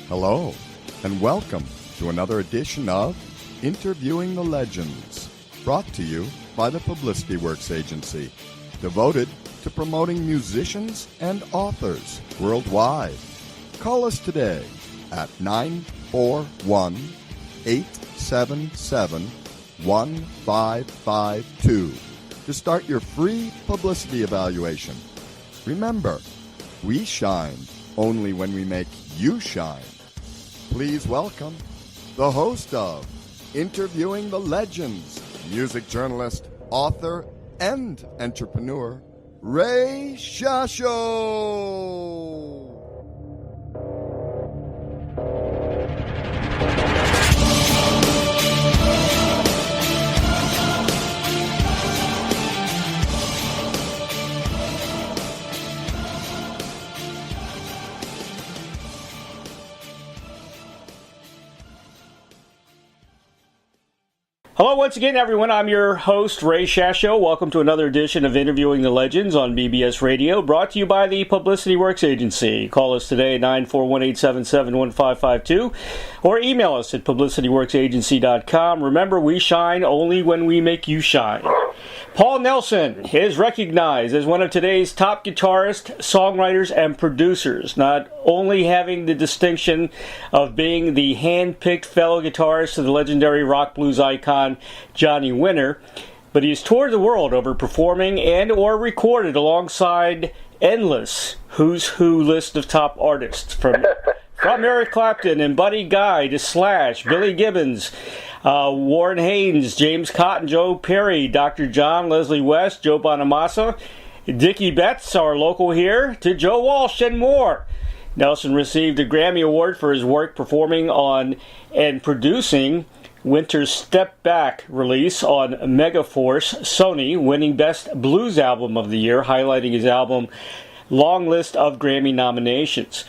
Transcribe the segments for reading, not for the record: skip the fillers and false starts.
Hello, and welcome to another edition of Interviewing the Legends, brought to you by the Publicity Works Agency, devoted to promoting musicians and authors worldwide. Call us today at 941-877-1552 to start your free publicity evaluation. Remember, we shine only when we make you shine. Please welcome the host of Interviewing the Legends, music journalist, author, and entrepreneur, Ray Shasho. Hello once again, everyone. I'm your host, Ray Shasho. Welcome to another edition of Interviewing the Legends on BBS Radio, brought to you by the Publicity Works Agency. Call us today at 941-877-1552 or email us at publicityworksagency.com. Remember, we shine only when we make you shine. Paul Nelson is recognized as one of today's top guitarists, songwriters, and producers, not only having the distinction of being the hand-picked fellow guitarist of the legendary rock blues icon Johnny Winter, but he's toured the world over performing and or recorded alongside endless who's who list of top artists, from Eric Clapton and Buddy Guy to Slash, Billy Gibbons, Warren Haynes, James Cotton, Joe Perry, Dr. John, Leslie West, Joe Bonamassa, Dickey Betts, our local here, to Joe Walsh, and more. Nelson received a Grammy Award for his work performing on and producing Winter's Step Back release on Megaforce Sony, winning Best Blues Album of the Year, highlighting his album long list of Grammy nominations,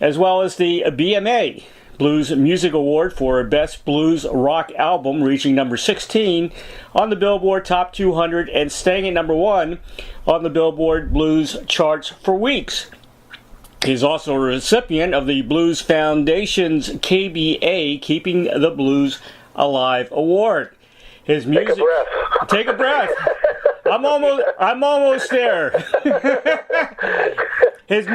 as well as the BMA Blues Music Award for Best Blues Rock Album, reaching number 16 on the Billboard Top 200 and staying at number 1 on the Billboard Blues Charts for weeks. He's also a recipient of the Blues Foundation's KBA Keeping the Blues Alive Award. His music. Take a breath. I'm almost there. His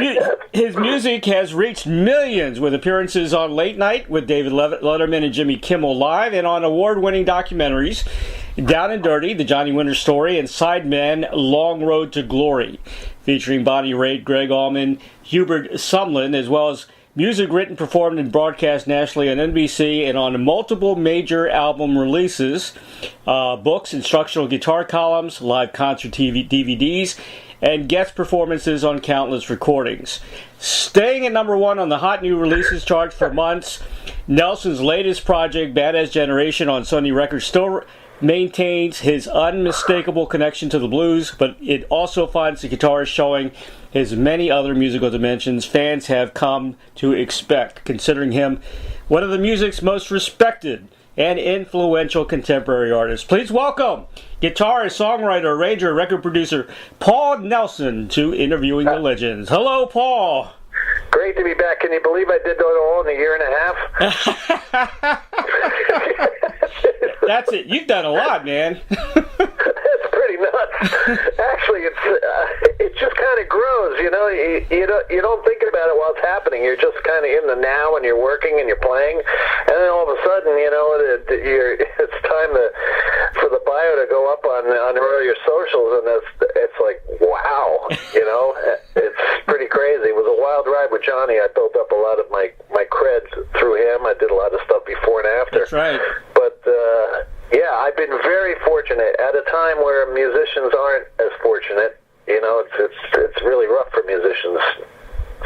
music has reached millions with appearances on Late Night with David Letterman and Jimmy Kimmel Live, and on award-winning documentaries Down and Dirty, The Johnny Winter Story, and Sideman, Long Road to Glory, featuring Bonnie Raitt, Greg Allman, Hubert Sumlin, as well as music written, performed, and broadcast nationally on NBC and on multiple major album releases, books, instructional guitar columns, live concert DVDs, and guest performances on countless recordings. Staying at number 1 on the Hot New Releases chart for months, Nelson's latest project, Badass Generation, on Sony Records, still maintains his unmistakable connection to the blues, but it also finds the guitarist showing his many other musical dimensions fans have come to expect, considering him one of the music's most respected and influential contemporary artists. Please welcome guitarist, songwriter, arranger, record producer Paul Nelson to Interviewing the Legends. Hello, Paul. Great to be back. Can you believe I did that all in a year and a half? That's it. You've done a lot, man. That's pretty nuts. Actually, it just kind of grows. You know, you don't think about it while it's happening. You're just kind of in the now, and you're working and you're playing, and then all of a sudden, you know, it's time for the bio to go up on all your socials, and it's like, wow, you know, it's pretty crazy. It was a wild ride with Johnny. I built up a lot of my creds through him. I did a lot of stuff before and after. That's right. But yeah, I've been very fortunate at a time where musicians aren't as fortunate. You know, it's really rough for musicians.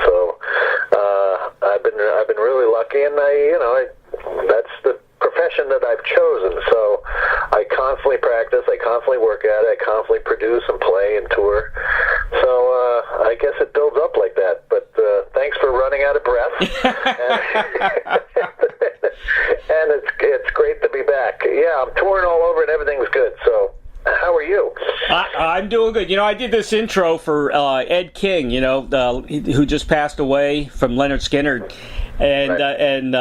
So I've been really lucky, and that's the profession that I've chosen. So I constantly practice, I constantly work at it, I constantly produce and play and tour. So I guess it builds up like that. But thanks for running out of breath. And it's great to be back. Yeah, I'm touring all over and everything's good. So how are you? I'm doing good. You know, I did this intro for Ed King, who just passed away from Leonard Skinner. And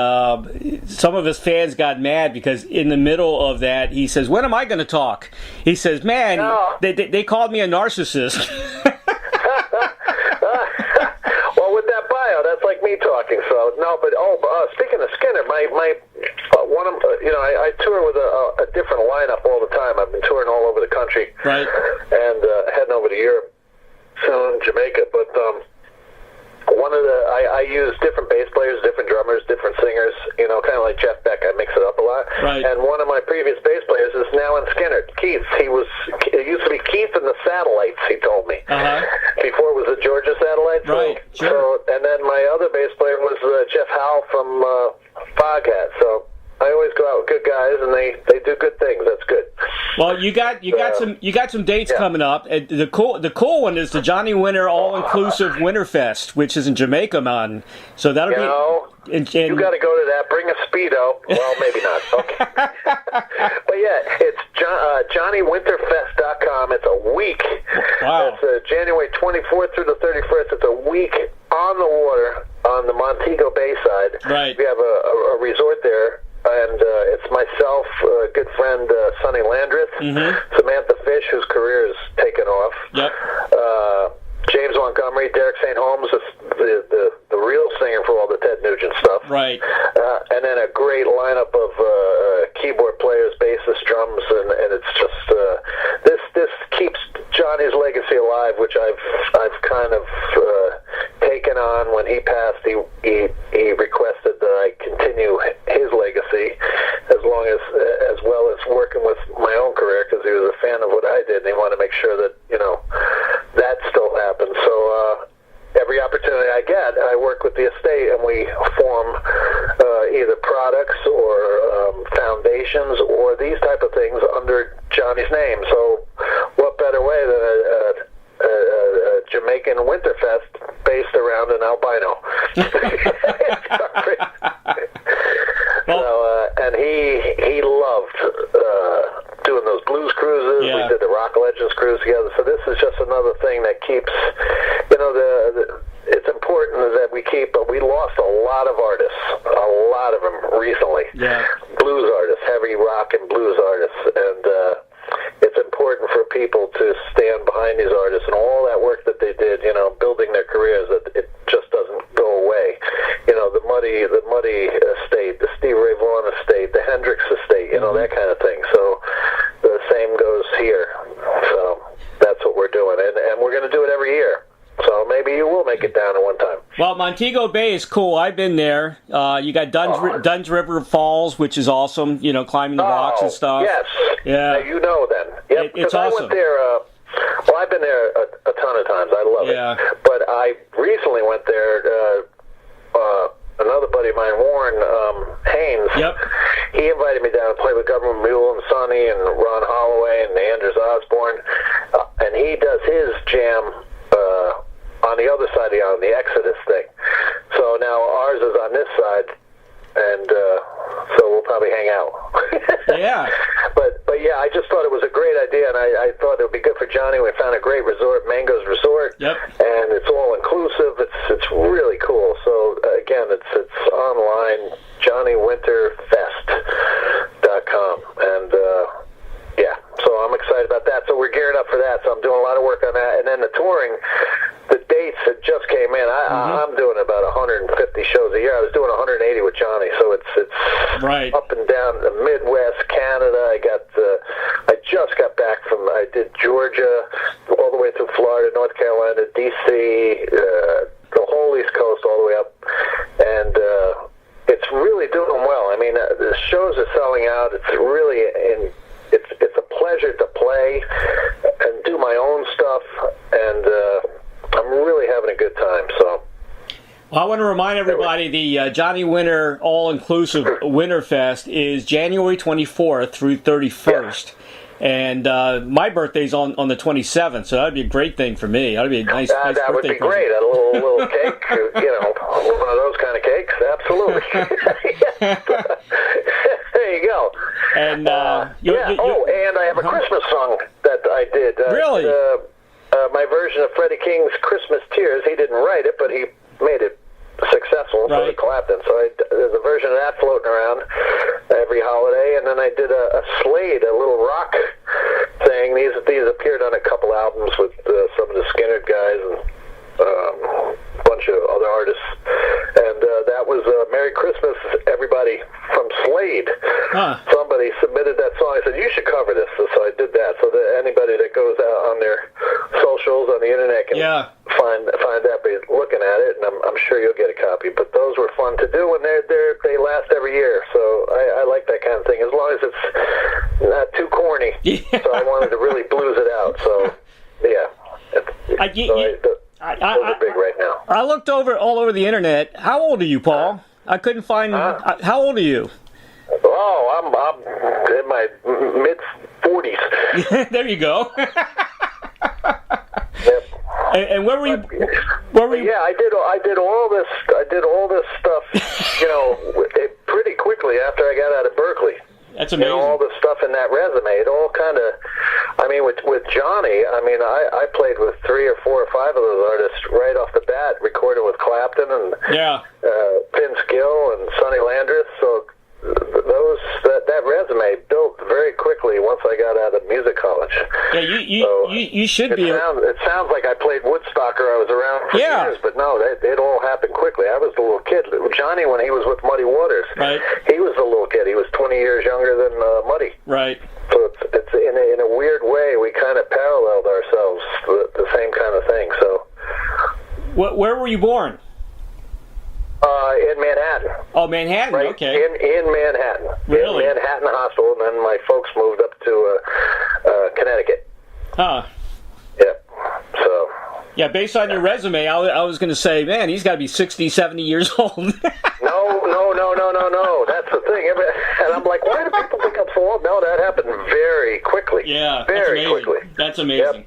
some of his fans got mad because in the middle of that, he says, "When am I going to talk?" He says, "Man, they called me a narcissist." Well, with that bio, that's like me talking. So no, but speaking of Skinner, my one of I tour with a different lineup all the time. I've been touring all over the country, right, and heading over to Europe, soon Jamaica, but. I use different bass players, different drummers, different singers, kind of like Jeff Beck. I mix it up a lot. Right. And one of my previous bass players is now in Skinner, Keith. It used to be Keith and the Satellites, he told me. Uh-huh. Before it was the Georgia Satellites. Right, sure. So, and then my other bass player was Jeff Howell from Foghat. So I always go out with good guys, and they do good things. That's good. Well, you got some dates coming up. And the cool one is the Johnny Winter All Inclusive Winterfest, which is in Jamaica, man. So that'll be. You got to go to that. Bring a Speedo. Well, maybe not. Okay. But yeah, it's JohnnyWinterFest.com. It's a week. Wow. It's January 24th through the 31st. It's a week on the water on the Montego Bay side. Right. We have a resort there. And it's myself, good friend Sonny Landreth, Samantha Fish, whose career has taken off. Yep. James Montgomery, Derek St. Holmes, the real singer for all the Ted Nugent stuff. Right. And then a great lineup of keyboard players, bassists, drums, and it's just this keeps Johnny's legacy alive, which I've kind of taken on. When he passed, he requested that I continue his legacy as well as working with my own career, because he was a fan of what I did, and he wanted to make sure that that still happens. So every opportunity I get, I work with the estate, and we form either products or foundations or these type of things under Johnny's name. So what better way than a Jamaican Winterfest based around an albino? And he loved doing those blues cruises. Yeah. We did the Rock Legends cruise together. So this is just another thing that keeps, it's important that we keep, but we lost a lot of artists, a lot of them recently. Yeah. Blues artists, heavy rock and blues artists. And it's important for people to stand behind these artists and all that work that they did, building their careers, that it just doesn't go away. The Muddy estate, the Steve Ray Vaughan estate, the Hendrix estate, that kind of thing. So the same goes here. So that's what we're doing. And we're going to do it every year. So maybe you will make it down at one time. Well, Montego Bay is cool. I've been there. You got Dunn's River Falls, which is awesome, climbing the rocks and stuff. Yes. Yeah. Then. Yep. It's awesome. I went there, I've been there a ton of times. I love it. But I recently went there, another buddy of mine, Warren Haynes, he invited me down to play with Government Mule and Sonny and Ron Holloway and Anders Osborne, and he does his jam on the other side of the island, the Exodus thing. So now ours is on this side, and so we'll probably hang out. Yeah. But yeah, I just thought it was a great idea, and I thought it would be good for Johnny. We found a great resort, Mango's Resort. Yep. And it's all inclusive. It's really cool. So again, it's online, JohnnyWinterFest.com, and so I'm excited about that. So we're gearing up for that. So I'm doing a lot of work on that, and then the touring. The dates that just came in, I'm doing about 150 shows a year. I was doing 180 with Johnny, so it's right up and down the Midwest, Canada. I just got back I did Georgia, all the way through Florida, North Carolina, D.C., the whole East Coast, all the way up, and it's really doing well. I mean, the shows are selling out. It's really it's a pleasure to play and do my own stuff, and I'm really having a good time. So, well, I want to remind everybody the Johnny Winter All-Inclusive Winterfest is January 24th through 31st. And my birthday's on the 27th, so that'd be a great thing for me. That'd be a nice that birthday would be present. great. A little cake, one of those kind of cakes. Absolutely. There you go. And and I have a Christmas song that I did. Really? My version of Freddie King's Christmas Tears. He didn't write it, but he made it successful. so did Clapton. So there's a version of that floating around every holiday, and then I did a Slade, a little rock thing. These appeared on a couple albums with some of the Skinner guys and a bunch of other artists, and that was Merry Christmas, Everybody from Slade. Somebody submitted that song. I said, you should cover this. So I did that, so that anybody that goes out on their socials on the internet can find that by looking at it, and I'm sure you'll get a copy. But those were fun to do, and they last every year, so I like that kind of thing, as long as it's not too corny. So I wanted to really blues it out, so yeah. Those are big right now. I looked all over the internet. How old are you, Paul? I couldn't find. How old are you? Oh, I'm in my mid-40s. There you go. Yep. And where were you? Yeah, I did all this stuff, pretty quickly after I got out of Berkeley. That's amazing. All the stuff in that resume, it all kind of, with Johnny, I played with 3 or 4 or 5 of those artists right off the bat, recorded with Clapton and Vince Gill and Sonny Landreth, so that resume built very quickly once I got out of music college. Yeah, you should be. It sounds like I played Woodstock or I was around for years, but no, it all happened quickly. I was the little kid. Johnny, when he was with Muddy Waters, he was the little kid. He was 20 years younger than Muddy. Right. So it's in a weird way, we kind of paralleled ourselves, the same kind of thing. So, where were you born? In Manhattan. Oh, Manhattan, right? Okay. In Manhattan. Really? In Manhattan Hospital, and then my folks moved up to Connecticut. Huh. Yeah. So. Yeah, based on your resume, I was going to say, man, he's got to be 60, 70 years old. No. That's the thing. And I'm like, why do people think I'm so old? No, that happened very quickly. Yeah, very quickly. That's amazing. Yep.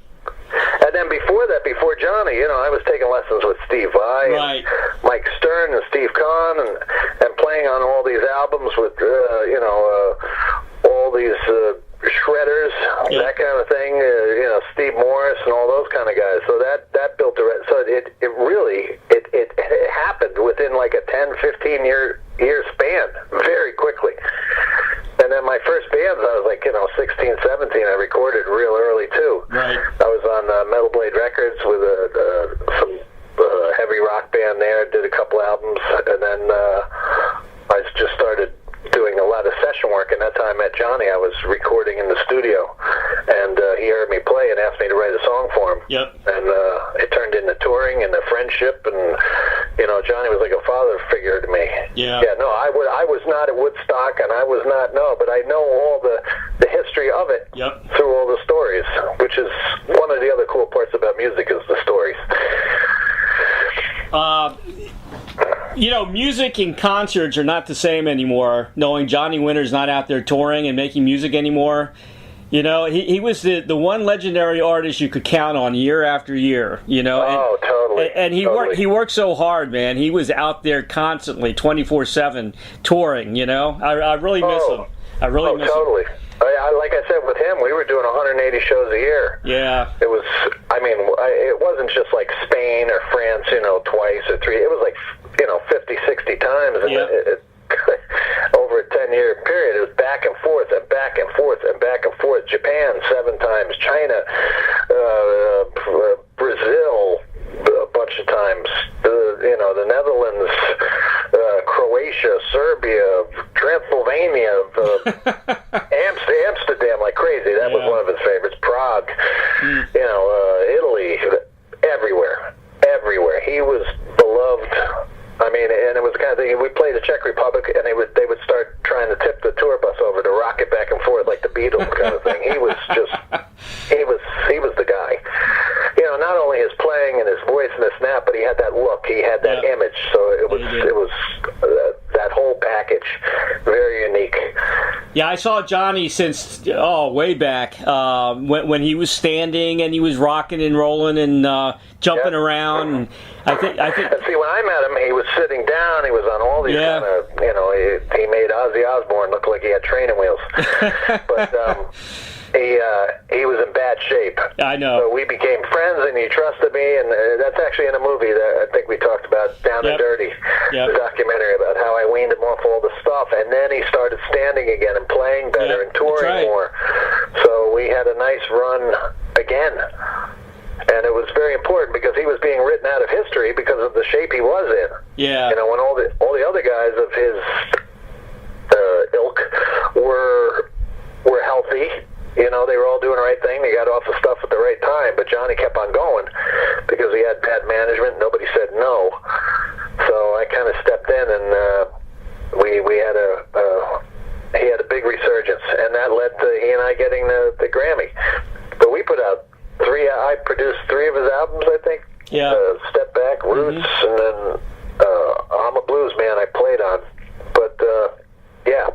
And then before Johnny, I was taking lessons with Steve Vai, and Mike Stern, and Steve Kahn, and playing on all these albums with, all these shredders, that kind of thing. Steve Morris and all those kind of guys. So that built so it really happened within like a 10, 15 year span very quickly. And then my first bands, I was like, 16, 17, I recorded real early, too. Right. I was on Metal Blade Records with some heavy rock band there, did a couple albums, and then I just started doing a lot of session work, and that's how I met Johnny. I was recording in the studio, and he heard me play and asked me to write a song for him. Yep. And it turned into touring and a friendship, and Johnny was like a father figure to me. Yeah. Yeah. No, I was not at Woodstock, and I was not. No, but I know all the history of it. Yep. Through all the stories, which is one of the other cool parts about music is the stories. Music and concerts are not the same anymore. Knowing Johnny Winter's not out there touring and making music anymore. He was the one legendary artist you could count on year after year. Oh, totally. And he worked so hard, man. He was out there constantly, 24/7, touring. I really miss him. I really miss totally. him. Like I said, with him, we were doing 180 shows a year. Yeah. It was. It wasn't just like Spain or France, twice or 3. It was like 50, 60 times. And over a 10-year period, it was back and forth and back and forth and back and forth. Japan 7 times, China, Brazil a bunch of times, the Netherlands, Croatia, Serbia, Transylvania, Amsterdam like crazy. That was one of his favorites. Prague, Italy, everywhere. He was beloved. And it was the kind of thing, we played the Czech Republic, and they would start trying to tip the tour bus over to rock it back and forth like the Beatles kind of thing. He was the guy. Not only his playing and his voice and his snap, but he had that look, he had that image. So it was that whole package, very unique. Yeah, I saw Johnny since way back when he was standing and he was rocking and rolling and jumping around. And I think. See, when I met him, he was sitting down. He was on all these kind of, he made Ozzy Osbourne look like he had training wheels. But he was in bad bad shape. I know. So we became friends, and he trusted me, and that's actually in a movie that I think we talked about, Down and Dirty, the documentary about how I weaned him off all the stuff, and then he started standing again and playing better and touring more. So we had a nice run again. And it was very important because he was being written out of history because of the shape he was in. Yeah. You know, when all the other guys of his ilk were healthy, you know, they were all doing the right thing. They got off the stuff at the right time. But Johnny kept on going because he had bad management. Nobody said no. So I kind of stepped in, and we had he had a big resurgence, and that led to he and I getting the Grammy. But we put out I produced 3 of his albums, I think. Yeah. Step Back, Roots, and then I'm a Blues Man I played on. But, yeah.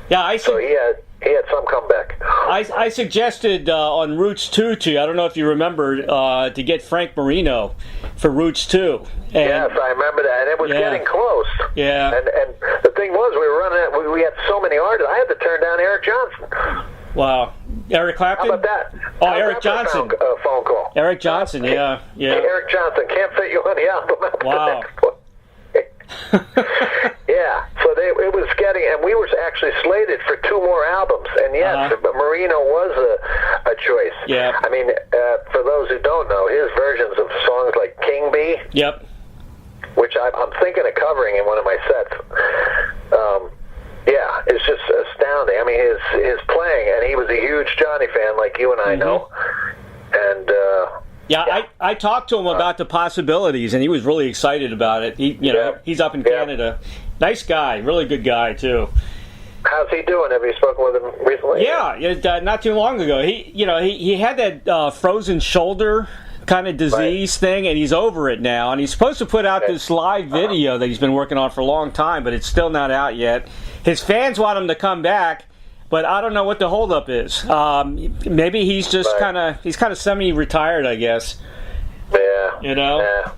Yeah, so he had some comeback. I suggested on Roots 2 to you, I don't know if you remember, to get Frank Marino for Roots 2. Yes, I remember that. And it was getting close. Yeah. And the thing was, we were running out, we had so many artists, I had to turn down Eric Johnson. Wow. Eric Clapton? How about that? Oh, Eric Johnson. Phone call. Eric Johnson, yeah. Eric Johnson, can't fit you on the album. Wow. Yeah, so it was getting, and we were actually slated for 2 more albums, and yes, Marino was a choice. Yeah. I mean, for those who don't know, his versions of songs like King Bee, which I'm thinking of covering in one of my sets. Yeah, it's just astounding. I mean, his playing, and he was a huge Johnny fan, like you and I know. And I talked to him about the possibilities, and he was really excited about it. He's up in Canada. Nice guy, really good guy too. How's he doing? Have you spoken with him recently? Yeah, not too long ago. He had that frozen shoulder kind of disease thing, and he's over it now. And he's supposed to put out this live video that he's been working on for a long time, but it's still not out yet. His fans want him to come back, but I don't know what the holdup is. Maybe he's just kind of semi-retired, I guess. Yeah. You know. Yeah.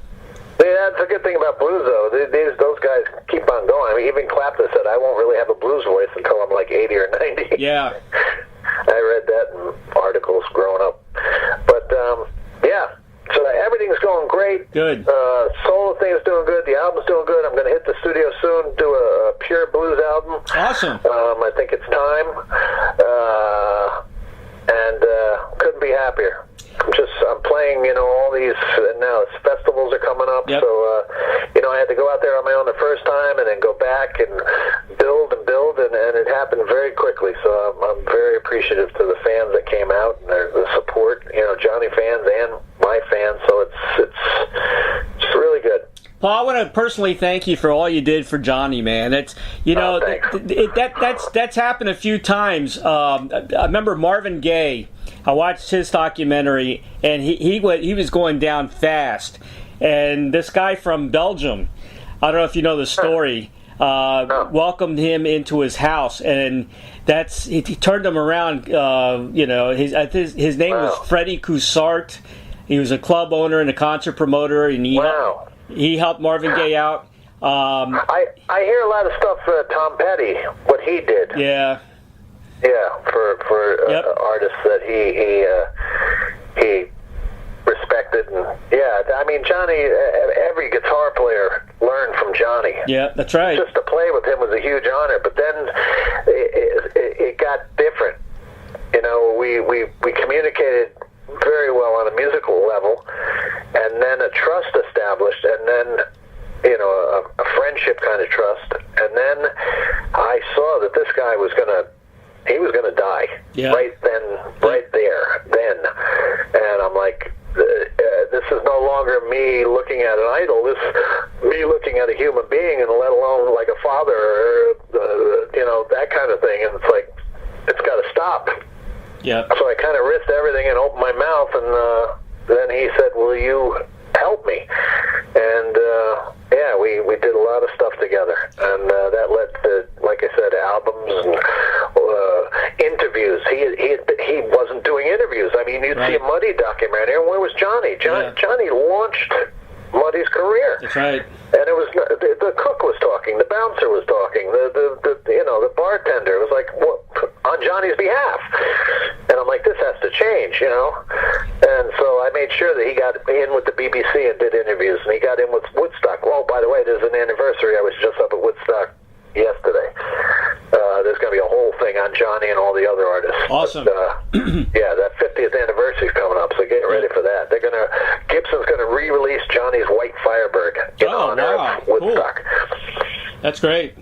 That's a good thing about blues, though. Those guys keep on going. I mean, even Clapton said, "I won't really have a blues voice until I'm like 80 or 90." Yeah. I read that in articles growing up. But yeah. So everything's going great. Good. Solo thing is doing good. The album's doing good. I'm going to hit the studio soon, do a pure blues album. Awesome. I think it's time. And couldn't be happier. I'm playing, all these, now festivals are coming up, so, I had to go out there on my own the first time and then go back and build, and it happened very quickly, so I'm very appreciative to the fans that came out and the support, Johnny fans and my fans, so it's really good. Paul, I want to personally thank you for all you did for Johnny, man. That's that's happened a few times. I remember Marvin Gaye. I watched his documentary, and he was going down fast. And this guy from Belgium, I don't know if you know the story, welcomed him into his house, and he turned him around. His name was Freddie Coussart. He was a club owner and a concert promoter, and he helped Marvin Gaye out. I hear a lot of stuff Tom Petty, what he did. Yeah. Yeah, for artists that he respected, and I mean Johnny. Every guitar player learned from Johnny. Yeah, that's right. Just to play with him was a huge honor. But then it got different. We communicated very well on a musical level, and then a trust established, and then a friendship kind of trust, and then I saw that this guy was gonna die right there then, and I'm like, this is no longer me looking at an idol, this me looking at a human being, and let alone like a father or that kind of thing, and it's like, it's got to stop. Yeah. So I kind of risked everything and opened my mouth, and then he said, "Will you help me?" And we did a lot of stuff together, and that led to, like I said, albums and interviews. He wasn't doing interviews. I mean, you'd see a Muddy documentary, and where was Johnny? Johnny launched Muddy's career. That's right. And it was the cook was talking, the bouncer was talking, the bartender. It was like, what, on Johnny's behalf. And I'm like, this has to change, anniversary. I was just up at Woodstock yesterday. There's going to be a whole thing on Johnny and all the other artists. Awesome. But, yeah, that 50th anniversary is coming up, so get ready for that. Gibson's going to re-release Johnny's White Firebird in honor of Woodstock. Cool. That's great.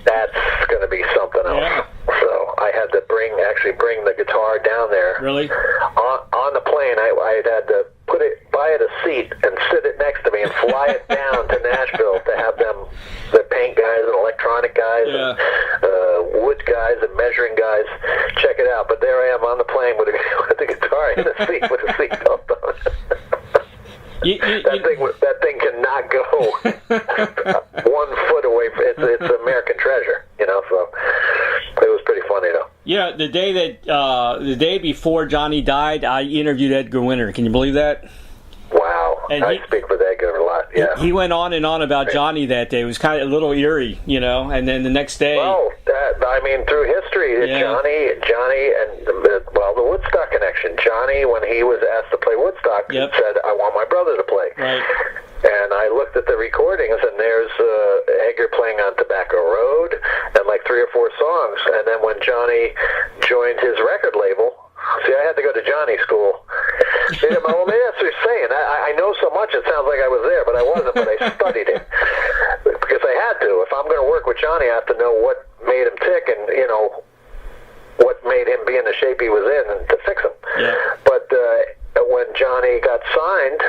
That's going to be something else. Yeah. So I had to bring the guitar down there. Really? On the plane, I had to buy it a seat and sit it next to me and fly it down to Nashville to have the paint guys and electronic guys and wood guys and measuring guys check it out. But there I am on the plane with the guitar in the seat with a seatbelt on. That thing cannot go 1 foot away. It's an American treasure, so it was pretty funny, though. Yeah, the day before Johnny died, I interviewed Edgar Winter. Can you believe that? Wow. And I speak with Edgar a lot, yeah. He went on and on about Johnny that day. It was kind of a little eerie, and then the next day... Well, through history, Johnny, and the Woodstock connection. Johnny, when he was asked to play Woodstock, said, I want my brother to play. Right. And I looked at the recordings, and there's Edgar playing on Tobacco Road, and like 3 or 4 songs. And then when Johnny joined his record label, see, I had to go to Johnny school. Well, maybe that's what you're saying. I know so much, it sounds like I was there, but I wasn't, but I studied it. Because I had to. If I'm going to work with Johnny, I have to know what made him tick and, what made him be in the shape he was in and to fix him. Yeah. But when Johnny got signed,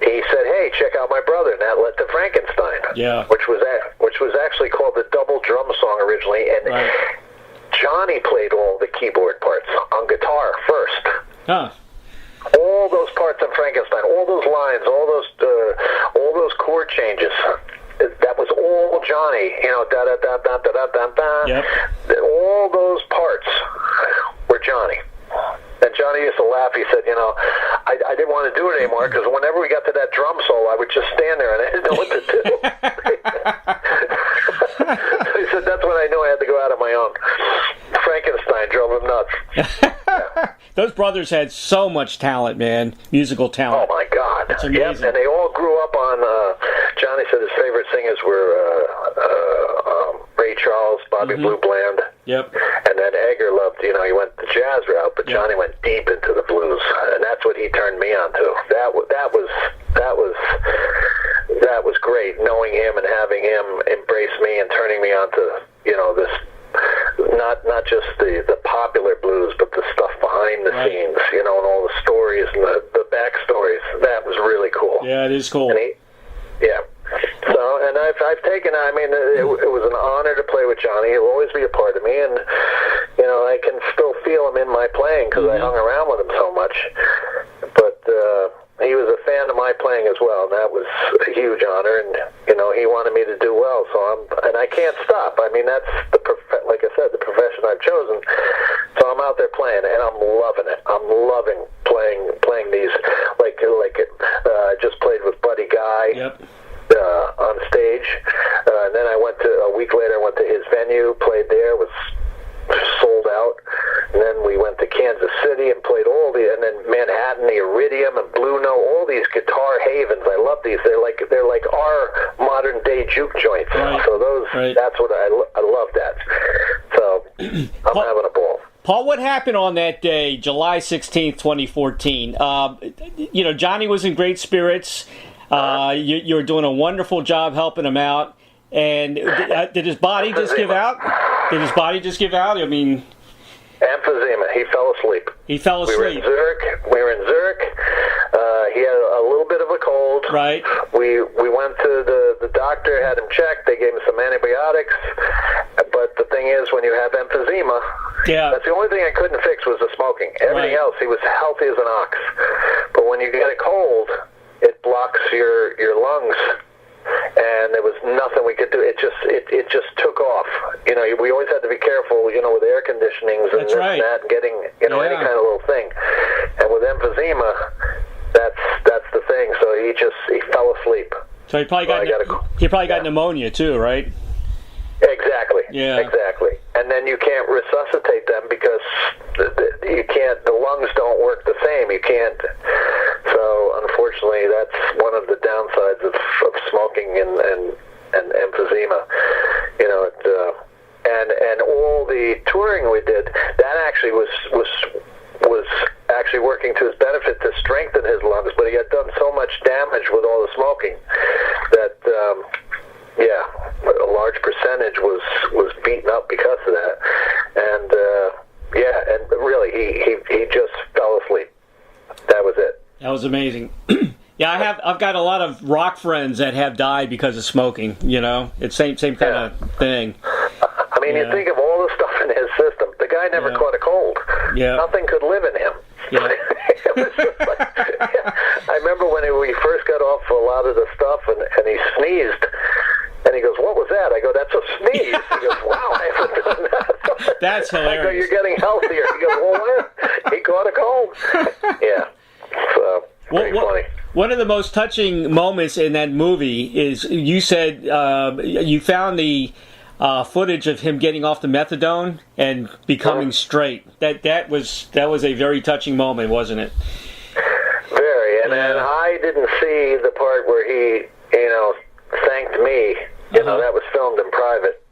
he said, hey, check out my brother, and that led to Frankenstein, which was actually called the double drum song originally, and Johnny played all the keyboard parts on guitar first. Huh. All those parts on Frankenstein, all those lines, all those chord changes. That was all Johnny, da da da da da da da da. Yep. All those parts were Johnny. And Johnny used to laugh. He said, I didn't want to do it anymore because whenever we got to that drum solo, I would just stand there and I didn't know what to do. He said, that's when I knew I had to go out on my own. Frankenstein drove him nuts. Those brothers had so much talent, man. Musical talent. Oh, my God. It's amazing. Yep, and they all grew up on, Johnny said his favorite singers were Ray Charles, Bobby Blue Bland. Yep. And then Edgar loved, he went the jazz route, but Johnny went deep into the blues, and that's what he turned me on to. That was great, knowing him and having him embrace me and turning me on to, this, not just the popular blues, but the stuff behind the scenes, and all the stories and the backstories. That was really cool. Yeah, it is cool. And So, and I've taken, it was an honor to play with Johnny. He'll always be a part of me, and, I can still feel him in my playing because I hung around with him so much. But he was a fan of my playing as well, and that was a huge honor, and, he wanted me to do well, and I can't stop. That's like I said, the profession I've chosen, so I'm out there playing, and I'm loving it. I'm loving playing these, I just played with Buddy Guy. Yep. On stage, and then a week later I went to his venue, played there, was sold out, and then we went to Kansas City and played and then Manhattan, the Iridium and Blue Note, all these guitar havens. I love these. They're like our modern day juke joints. Right. So that's what I love that. So I'm having a ball. Paul, what happened on that day, July 16th, 2014? Johnny was in great spirits. You're doing a wonderful job helping him out. And did his body just give out? Emphysema. He fell asleep. He fell asleep. We were in Zurich. He had a little bit of a cold. Right. We went to the doctor, had him checked. They gave him some antibiotics. But the thing is, when you have emphysema, that's the only thing I couldn't fix was the smoking. Everything else, he was healthy as an ox. But when you get a cold, it blocks your lungs, and there was nothing we could do. It just took off. We always had to be careful, with air conditionings and and that, and getting any kind of little thing. And with emphysema, that's the thing. So he fell asleep. So he probably got pneumonia too, right? Exactly. Yeah. Exactly. And then you can't resuscitate them because the lungs don't work the same. You can't. So unfortunately, that's one of the downsides of smoking and emphysema. You know, and all the touring we did, that actually was actually working to his benefit to strengthen his lungs, but he had done so much damage with all the smoking that a large percentage was beaten up because of that. And and really he just fell asleep. That was it. That was amazing. Yeah, I've got a lot of rock friends that have died because of smoking. You know, it's same kind of thing. I mean, you think of all the stuff in his system. The guy never caught a cold. Yeah. Nothing could live in him. Yeah. It was just like, I remember when we first got off a lot of the stuff, and he sneezed, and he goes, "What was that?" I go, "That's a sneeze." He goes, "Wow, I haven't done that." That's hilarious. I go, "You're getting healthier." He goes, "Well, what? He caught a cold." Yeah. So, pretty funny. One of the most touching moments in that movie is you said you found the footage of him getting off the methadone and becoming straight. That was a very touching moment, wasn't it? Very, and I didn't see the part where he, thanked me. You know, that was filmed in private,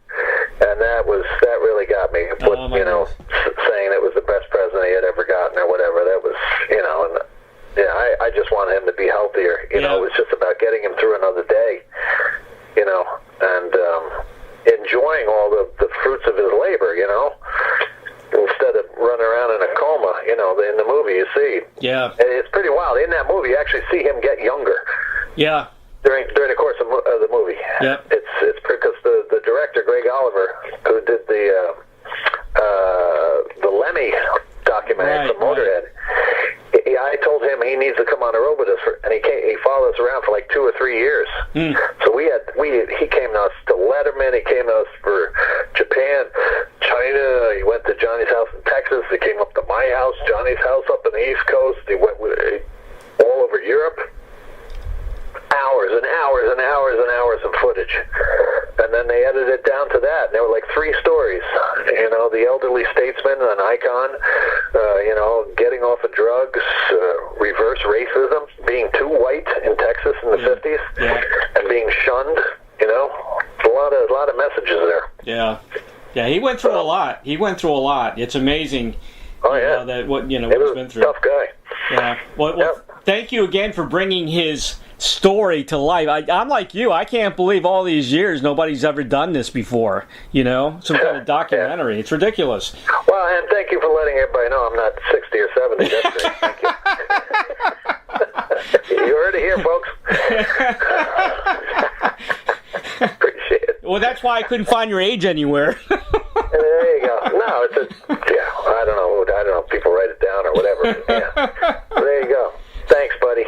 and that really got me. Saying it was the best present he had ever gotten or whatever. That was, and. Yeah, I just wanted him to be healthier. You know, it was just about getting him through another day, and enjoying all the fruits of his labor, instead of running around in a coma, in the movie you see. Yeah. And it's pretty wild. In that movie, you actually see him get younger. Yeah. During the course of the movie. Yeah. It's because the director, Greg Oliver, who did the Lemmy documentary from Motorhead, I told him he needs to come on the road with us, and he followed us around for like 2 or 3 years. So he came to us to Letterman, he came to us for Japan, China, he went to Johnny's house in Texas, he came up to my house, Johnny's house up in the East Coast, he went all over Europe. Hours and hours and hours and hours of footage. And then they edited it down to that. And there were like 3 stories. The elderly statesman, an icon, getting off of drugs, reverse racism, being too white in Texas in the 50s, and being shunned, a lot of messages there. Yeah. Yeah, he went through a lot. It's amazing. Oh, yeah. What he's been through. Tough guy. Yeah. Well, thank you again for bringing his story to life. I'm like you. I can't believe all these years nobody's ever done this before. Some kind of documentary. Yeah. It's ridiculous. Well, and thank you for letting everybody know I'm not 60 or 70. That's great. Thank you. You heard it here, folks. Appreciate it. Well, that's why I couldn't find your age anywhere. There you go. No, I don't know. People write it down or whatever. Yeah. There you go. Thanks, buddy.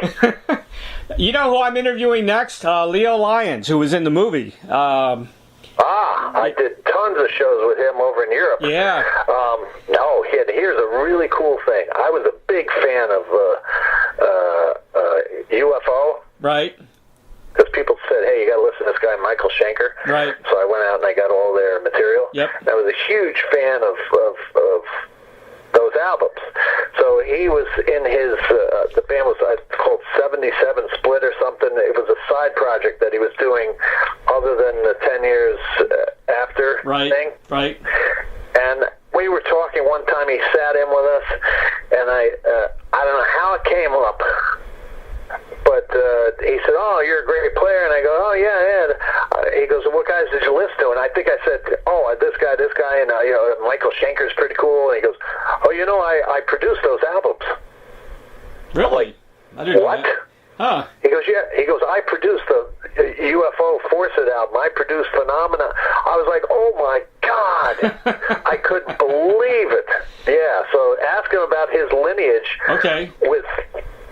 You know who I'm interviewing next? Leo Lyons, who was in the movie. I did tons of shows with him over in Europe. Yeah. Here's a really cool thing. I was a big fan of UFO. Right. Because people said, hey, you got to listen to this guy, Michael Schenker. Right. So I went out and I got all their material. Yep. I was a huge fan of those albums. So he was in his, the band was called 77 Split or something. It was a side project that he was doing other than the 10 years after thing. Right. And we were talking one time, he sat in with us, and I don't know how it came up, but he said, oh, you're a great player, and I go, oh, yeah. He goes, well, what guys did you listen to? And I think I said, oh, this guy, and Michael Schenker's pretty cool, and he goes, oh, I produced those albums. Really? I'm like, I didn't know what? that. Huh. He goes, yeah. He goes, I produced the UFO Force It album. I produced Phenomena. I was like, oh my God. I couldn't believe it. Yeah, so ask him about his lineage with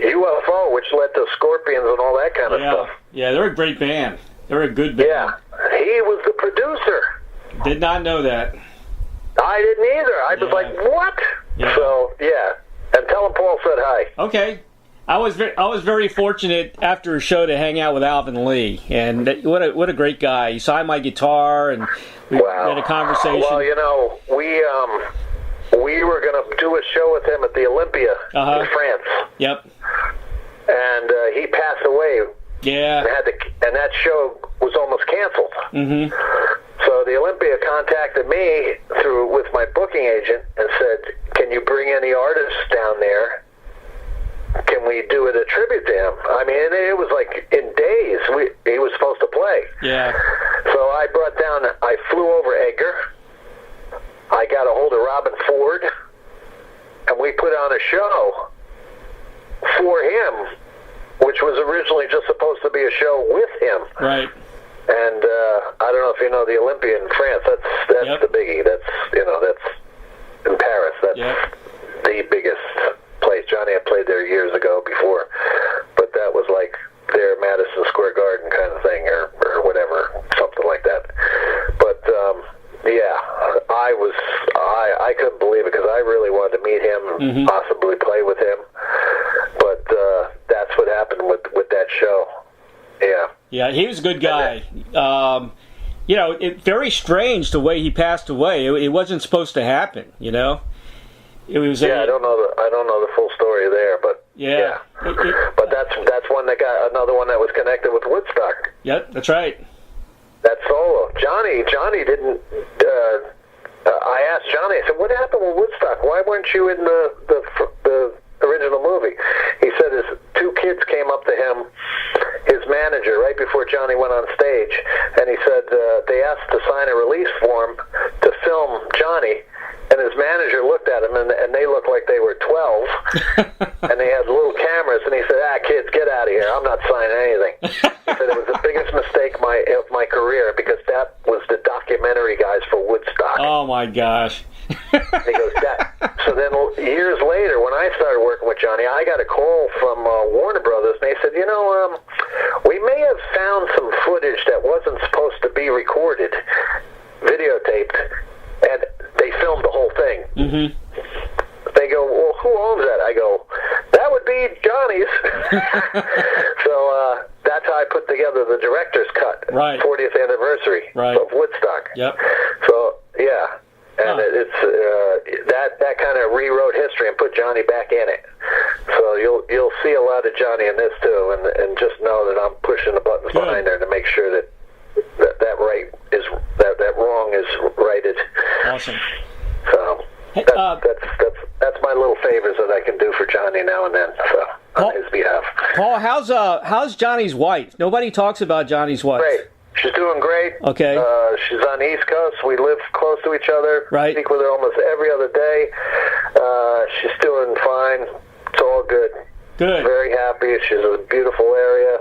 UFO, which led to Scorpions and all that kind of stuff. Yeah, they're a great band. They're a good band. Yeah, he was the producer. Did not know that. I didn't either. I was like, what? Yeah. So, yeah. And tell him Paul said hi. Okay. I was very fortunate after a show to hang out with Alvin Lee, and what a great guy. He signed my guitar, and we had a conversation. Well, we were going to do a show with him at the Olympia in France. Yep. And he passed away Yeah. And that show was almost canceled. Mm-hmm. So the Olympia contacted me with my booking agent and said, "Can you bring any artists down there? Can we do a tribute to him?" I mean, it was like in days he was supposed to play. Yeah. So I flew over Edgar. I got a hold of Robin Ford, and we put on a show for him, which was originally just supposed to be a show with him. Right. And I don't know if you know the Olympia in France. That's Yep. the biggie. That's in Paris. That's the biggest place. Johnny had played there years ago before, but that was like their Madison Square Garden kind of thing, or whatever, something like that. But I couldn't believe it because I really wanted to meet him and possibly play with him. But that's what happened with that show. Yeah. Yeah, he was a good guy. Very strange the way he passed away. It wasn't supposed to happen. It was. I don't know the full story there, but yeah. But that's one that got another one that was connected with Woodstock. Yep, that's right. That solo, Johnny didn't. I asked Johnny. I said, "What happened with Woodstock? Why weren't you in the original movie?" He said his two kids came up to him, his manager, right before Johnny went on stage, and he said they asked to sign a release form to film Johnny, and his manager looked at him, and they looked like they were 12, and they had little cameras, and he said, "Kids, get out of here. I'm not signing anything." He said it was the biggest mistake of my career because that was the documentary guys for Woodstock. Oh, my gosh. He goes, so then years later, when I started working with Johnny, I got a call from Warner Brothers, and they said, we may have found some footage that wasn't supposed to be recorded, videotaped, and they filmed the whole thing. Mm-hmm. They go, "Well, who owns that?" I go, "That would be Johnny's." So that's how I put together the director's cut, right. 40th anniversary of Woodstock. Yep. So, yeah. And it's that kind of rewrote history and put Johnny back in it. So you'll see a lot of Johnny in this too, and just know that I'm pushing the buttons behind there to make sure that wrong is righted. Awesome. So that's my little favors that I can do for Johnny now and then. So on his behalf. Paul, how's Johnny's wife? Nobody talks about Johnny's wife. Great. She's doing great. Okay. She's on the East Coast. We live close to each other. Right. Speak with her almost every other day. She's doing fine. It's all good. Good. Very happy. She's in a beautiful area.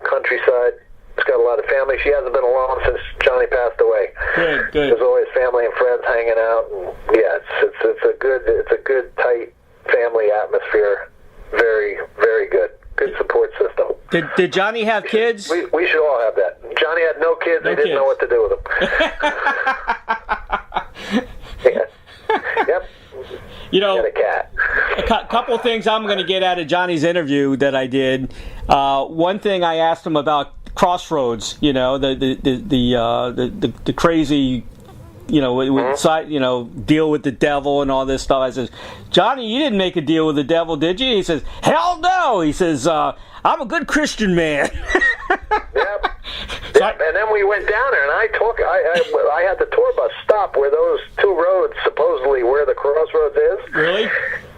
Countryside. She's got a lot of family. She hasn't been alone since Johnny passed away. Good. There's always family and friends hanging out. And yeah, it's a good tight family atmosphere. Very, very good. Good support system. Did Johnny have kids? We should all have that. Johnny had no kids. They didn't know what to do with them. Yeah. Yep. And a cat. A couple things I'm going to get out of Johnny's interview that I did. One thing I asked him about Crossroads. The crazy. Deal with the devil and all this stuff. I says, "Johnny, you didn't make a deal with the devil, did you?" He says, "Hell no." He says, "I'm a good Christian man." Yep. And then we went down there, and I had the tour bus stop where those two roads, supposedly where the crossroads is. Really?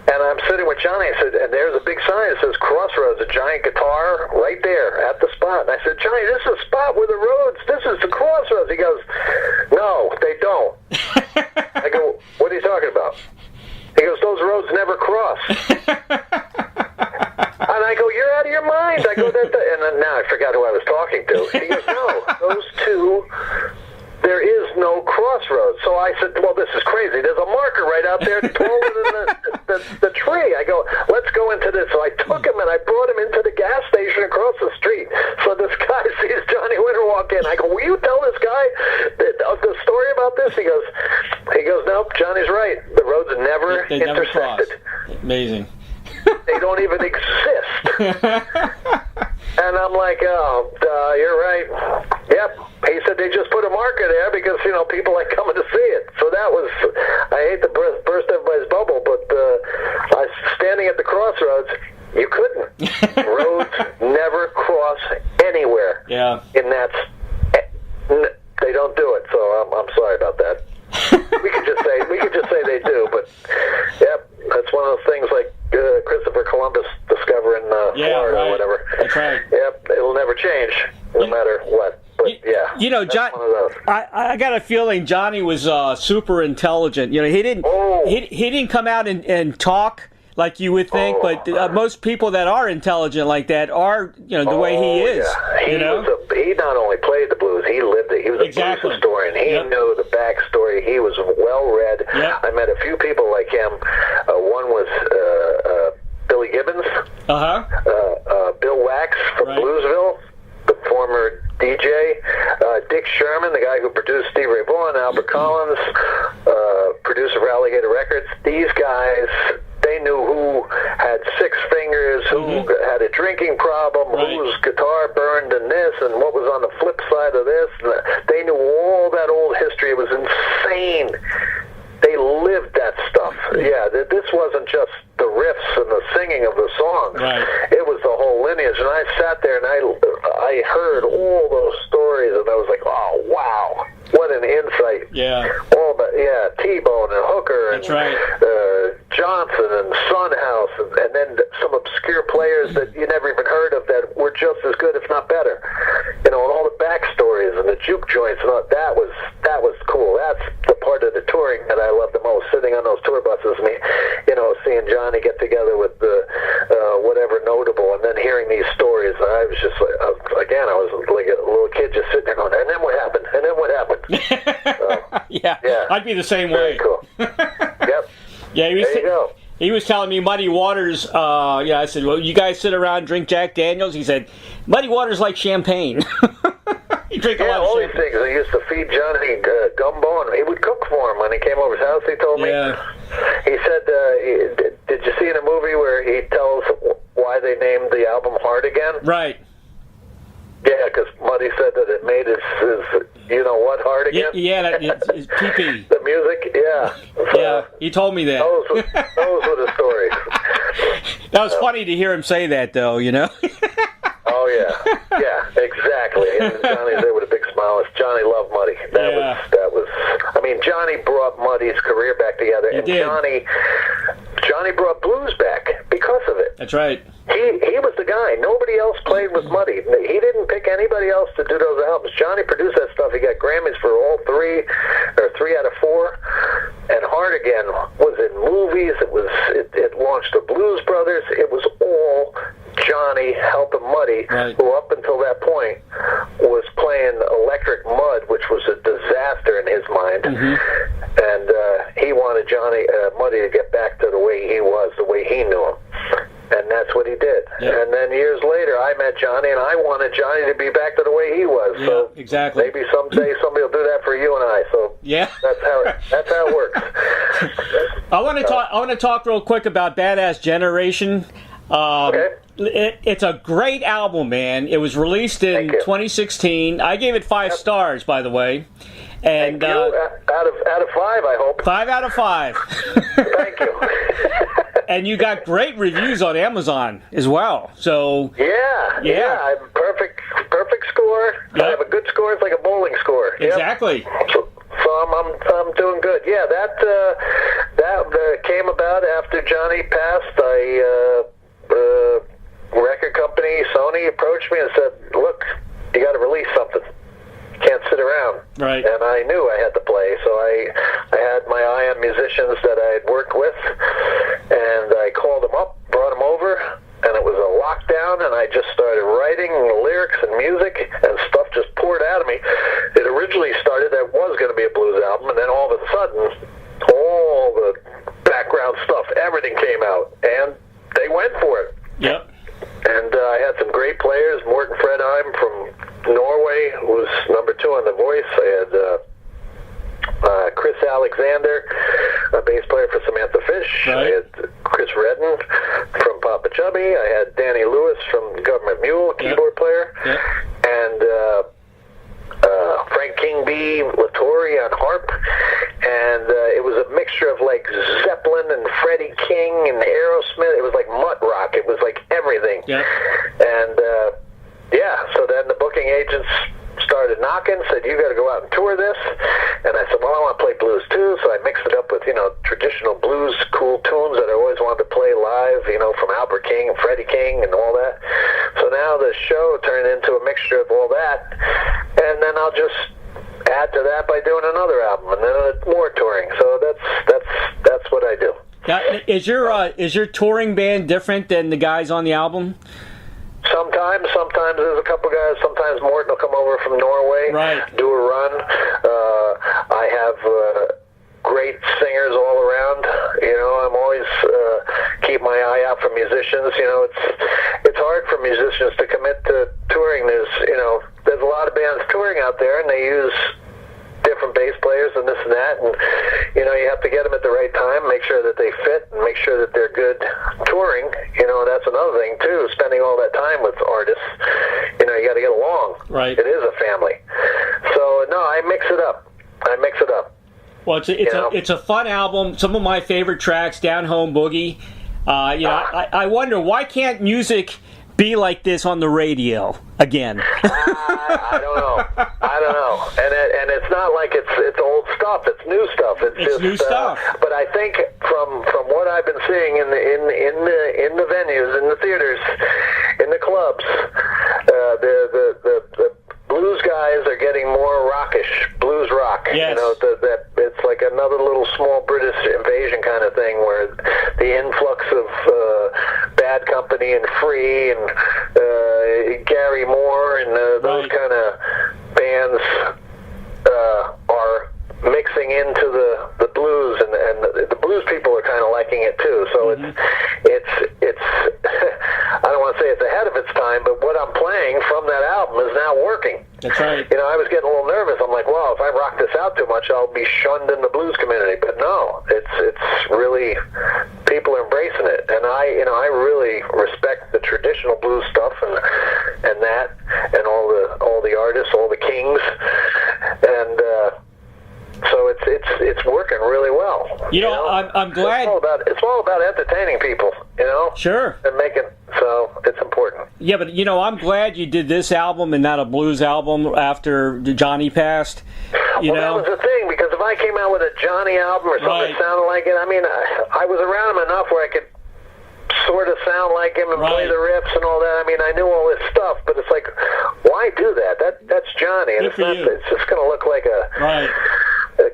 And I'm sitting with Johnny. I said, and there's a big sign that says Crossroads, a giant guitar right there at the spot. And I said, "Johnny, this is a spot where the roads, this is the crossroads." He goes, "No, they don't." I go, "What are you talking about?" He goes, "Those roads never cross." And I go, "You're out of your mind." I go, and then now I forgot who I was talking to. He goes, "No, those two, there is no crossroads." So I said, "Well, this is crazy. There's a marker right out there taller than the tree." I go, "Let's go into this." So I took him and I brought him into the gas station across the street. So this guy sees Johnny Winter walk in. I go, "Will you tell this guy the story about this?" He goes, "Nope, Johnny's right. The roads never they intersected." Never Amazing. They don't even exist. And I'm like, "Oh, you're right." Yep. He said they just put a marker there because, people like coming to see it. So that was, I hate to burst everybody's bubble, but I was standing at the crossroads. You couldn't. Roads never cross. John. One of those. I got a feeling Johnny was super intelligent. You know, he didn't come out and talk like you would think, but most people that are intelligent like that are, you know, the way he is. Yeah. He not only played the blues, he lived it. He was a blues historian. He knew the backstory. He was well-read. Yep. I met a few people like him. One was Billy Gibbons, Bill Wax from Bluesville, the former DJ, Dick Sherman, the guy who produced Stevie Ray Vaughan, Albert Collins, producer for Alligator Records. These guys, they knew who had six fingers, who had a drinking problem, whose guitar burned in this, and what was on the flip side of this. They knew all that old history. It was insane. They lived that stuff. Yeah, this wasn't just the riffs and the singing of the songs. Right. It was the whole lineage. And I sat there and I heard all those stories, and I was like, oh, wow, what an insight. Yeah. All the, T-Bone and Hooker and Johnson and Sunhouse, and then some obscure players that you never even heard of that were just as good, if not better. You know, and all the backstories and the juke joints, and all, that was cool. That's the part of the touring that I love the most, sitting on those tour buses and, you know, seeing Johnny get together with the whatever notable, and then hearing these stories. I was just like, I was like a little kid just sitting there going, and then what happened? And then what happened? Yeah, I'd be the same Very way. Cool. Yep. Yeah, he was telling me Muddy Waters, I said, well, you guys sit around and drink Jack Daniels? He said, Muddy Waters like champagne. You drink a lot of all champagne. these things. I used to feed Johnny gumbo, and he would cook for him when he came over his house, he told me. He said, did you see in a movie where he tells why they named the album Hard Again? Right. Yeah, because Muddy said that it made his you know what, hard again? Yeah, it's pee-pee. The music, So, yeah, he told me that. Those were the stories. That was funny to hear him say that, though, you know? Oh, yeah, exactly. And Johnny's there with a big smile. Johnny loved Muddy. That was. I mean, Johnny brought Muddy's career back together, and Johnny brought blues back because of it. That's right. He was the guy. Nobody else played with Muddy. He didn't pick anybody else to do those albums. Johnny produced that stuff. He got Grammys for all three, or 3 out of 4. And Hard Again was in movies. It launched the Blues Brothers. It was all Johnny helping Muddy, who up until that point was playing Electric Mud, which was a disaster in his mind. And he wanted Muddy to get back to the way he was, the way he knew him. And that's what he did. Yep. And then years later, I met Johnny, and I wanted Johnny to be back to the way he was. Yeah, so exactly. Maybe someday somebody will do that for you and I. So that's how it works. I want to talk real quick about Badass Generation. It's a great album, man. It was released in 2016. I gave it 5 stars, by the way. And Thank you. Out of 5, I hope. 5 out of 5. Thank you. And you got great reviews on Amazon as well. So yeah, I'm perfect score. Yep. I have a good score. It's like a bowling score. Exactly. Yep. So I'm doing good. Yeah, that came about after Johnny passed. Record company Sony approached me and said, "Look, you got to release something. You can't sit around." Right. And I knew I had to play, so I had my eye on musicians that I had worked with, and I called them up, brought them over, and it was a lockdown, and I just started writing lyrics and music, and stuff just poured out of me. It originally started that was going to be a blues album, and then all of a sudden, all the background stuff, everything came out, and they went for it. Yep. And I had some great players. Morten Fredheim from Norway was number 2 on The Voice. I had Chris Alexander, a bass player for Samantha Fish. Right. I had Chris Redden from Papa Chubby. I had Danny Lewis from Government Mule, keyboard player. Yep. And Frank King B. Latore on harp. And it was a mixture of like Zeppelin and Freddie King and Aerosmith. It was like mutt rock. It was like everything. Yeah. And so then the booking agents started knocking, said, "You got to go out and tour this." And I said, "Well, I want to play blues too." So I mixed it up with, traditional blues, cool tunes that I always wanted to play live, from Albert King and Freddie King and all that. So now the show turned into a mixture of all that. And then I'll just add to that by doing another album, and then more touring. So that's what I do. Now, is your touring band different than the guys on the album? Sometimes there's a couple guys. Sometimes Morton will come over from Norway, do a run. I have great singers all around. I'm always keep my eye out for musicians. It's hard for musicians to commit to touring. There's a lot of bands touring out there, and they use different bass players and this and that, and you have to get them at the right time, make sure that they fit, and make sure that they're good touring. That's another thing too, spending all that time with artists. You got to get along. Right. It is a family. So no, I mix it up. Well, it's a fun album. Some of my favorite tracks, Down Home Boogie. I wonder, why can't music be like this on the radio again? I don't know. And it's not like it's old stuff. It's new stuff. It's just new stuff. But I think from what I've been seeing in the venues, in the theaters, in the clubs, the blues guys are getting more rockish, blues rock. Yes. That it's like another little small British invasion kind of thing, where the influx of Bad Company and Free and Gary Moore and those kind of bands are mixing into the blues, and the blues people are kind of liking it too. So it's I don't want to say it's ahead of its time, but what I'm playing from that album is now working. That's right. I was getting a little nervous. I'm like, well, if I rock this out too much, I'll be shunned in the blues community. But no, it's really, people are embracing it, and I really respect the traditional blues stuff and that, and all the artists, all the kings, and so it's working really well. I'm glad. It's all about entertaining people. Sure. And so it's important. Yeah, but I'm glad you did this album and not a blues album after Johnny passed. That was the thing, because if I came out with a Johnny album or something that sounded like it, I was around him enough where I could sort of sound like him and play the riffs and all that. I knew all this stuff, but it's like, why do that? That's Johnny, and it's just going to look like a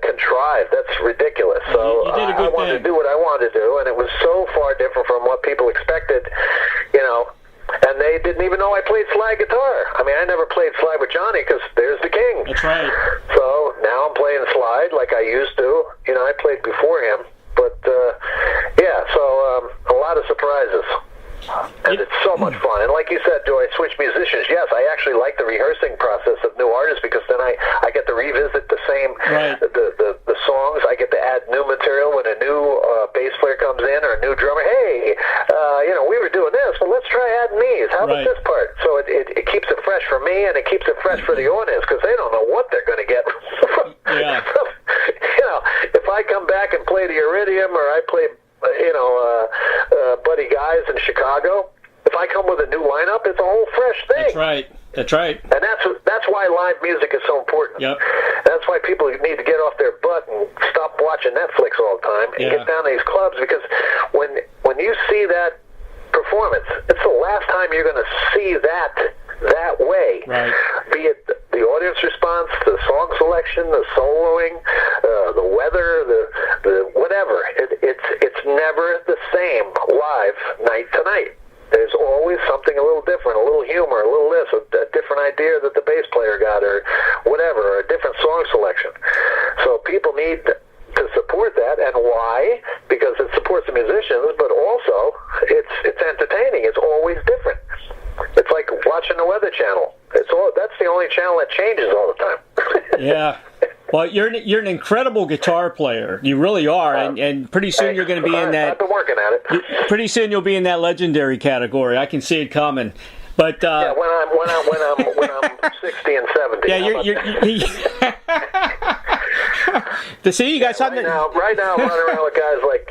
contrived. That's ridiculous. So I wanted to do what I wanted to do, and it was so far different from what people expected, and they didn't even know I played slide guitar. I never played slide with Johnny, because there's the king. That's right. So now I'm playing slide like I used to. I played before him, but so a lot of surprises. And it's so much fun. And like you said, do I switch musicians? Yes, I actually like the rehearsing process of new artists, because then I get to revisit the same the songs. I get to add new material when a new bass player comes in, or a new drummer. Hey, we were doing this, well, let's try adding these. How about this part? So it keeps it fresh for me, and it keeps it fresh for the audience, because they don't know what they're going to get. If I come back and play the Iridium, or I play Buddy Guys in Chicago, if I come with a new lineup, it's a whole fresh thing. That's right. And that's why live music is so important. Yep. That's why people need to get off their butt and stop watching Netflix all the time and get down to these clubs, because when you see that performance, it's the last time you're going to see that way. Right. Be it the audience response, the song selection, the soloing, the weather, the whatever. It's never the same live night to night. There's always something a little different, a little humor, a little this, a different idea that the bass player got, or whatever, or a different song selection. So people need to support that, and why? Because it supports the musicians, but also it's entertaining. It's always different. It's like watching the Weather Channel. That's the only channel that changes all the time. Yeah. Well, you're an incredible guitar player. You really are, and pretty soon you're going to be in that. I've been working at it. Pretty soon you'll be in that legendary category. I can see it coming. But when I'm 60 and 70. Yeah, to see you got something. Right now I'm running around with guys like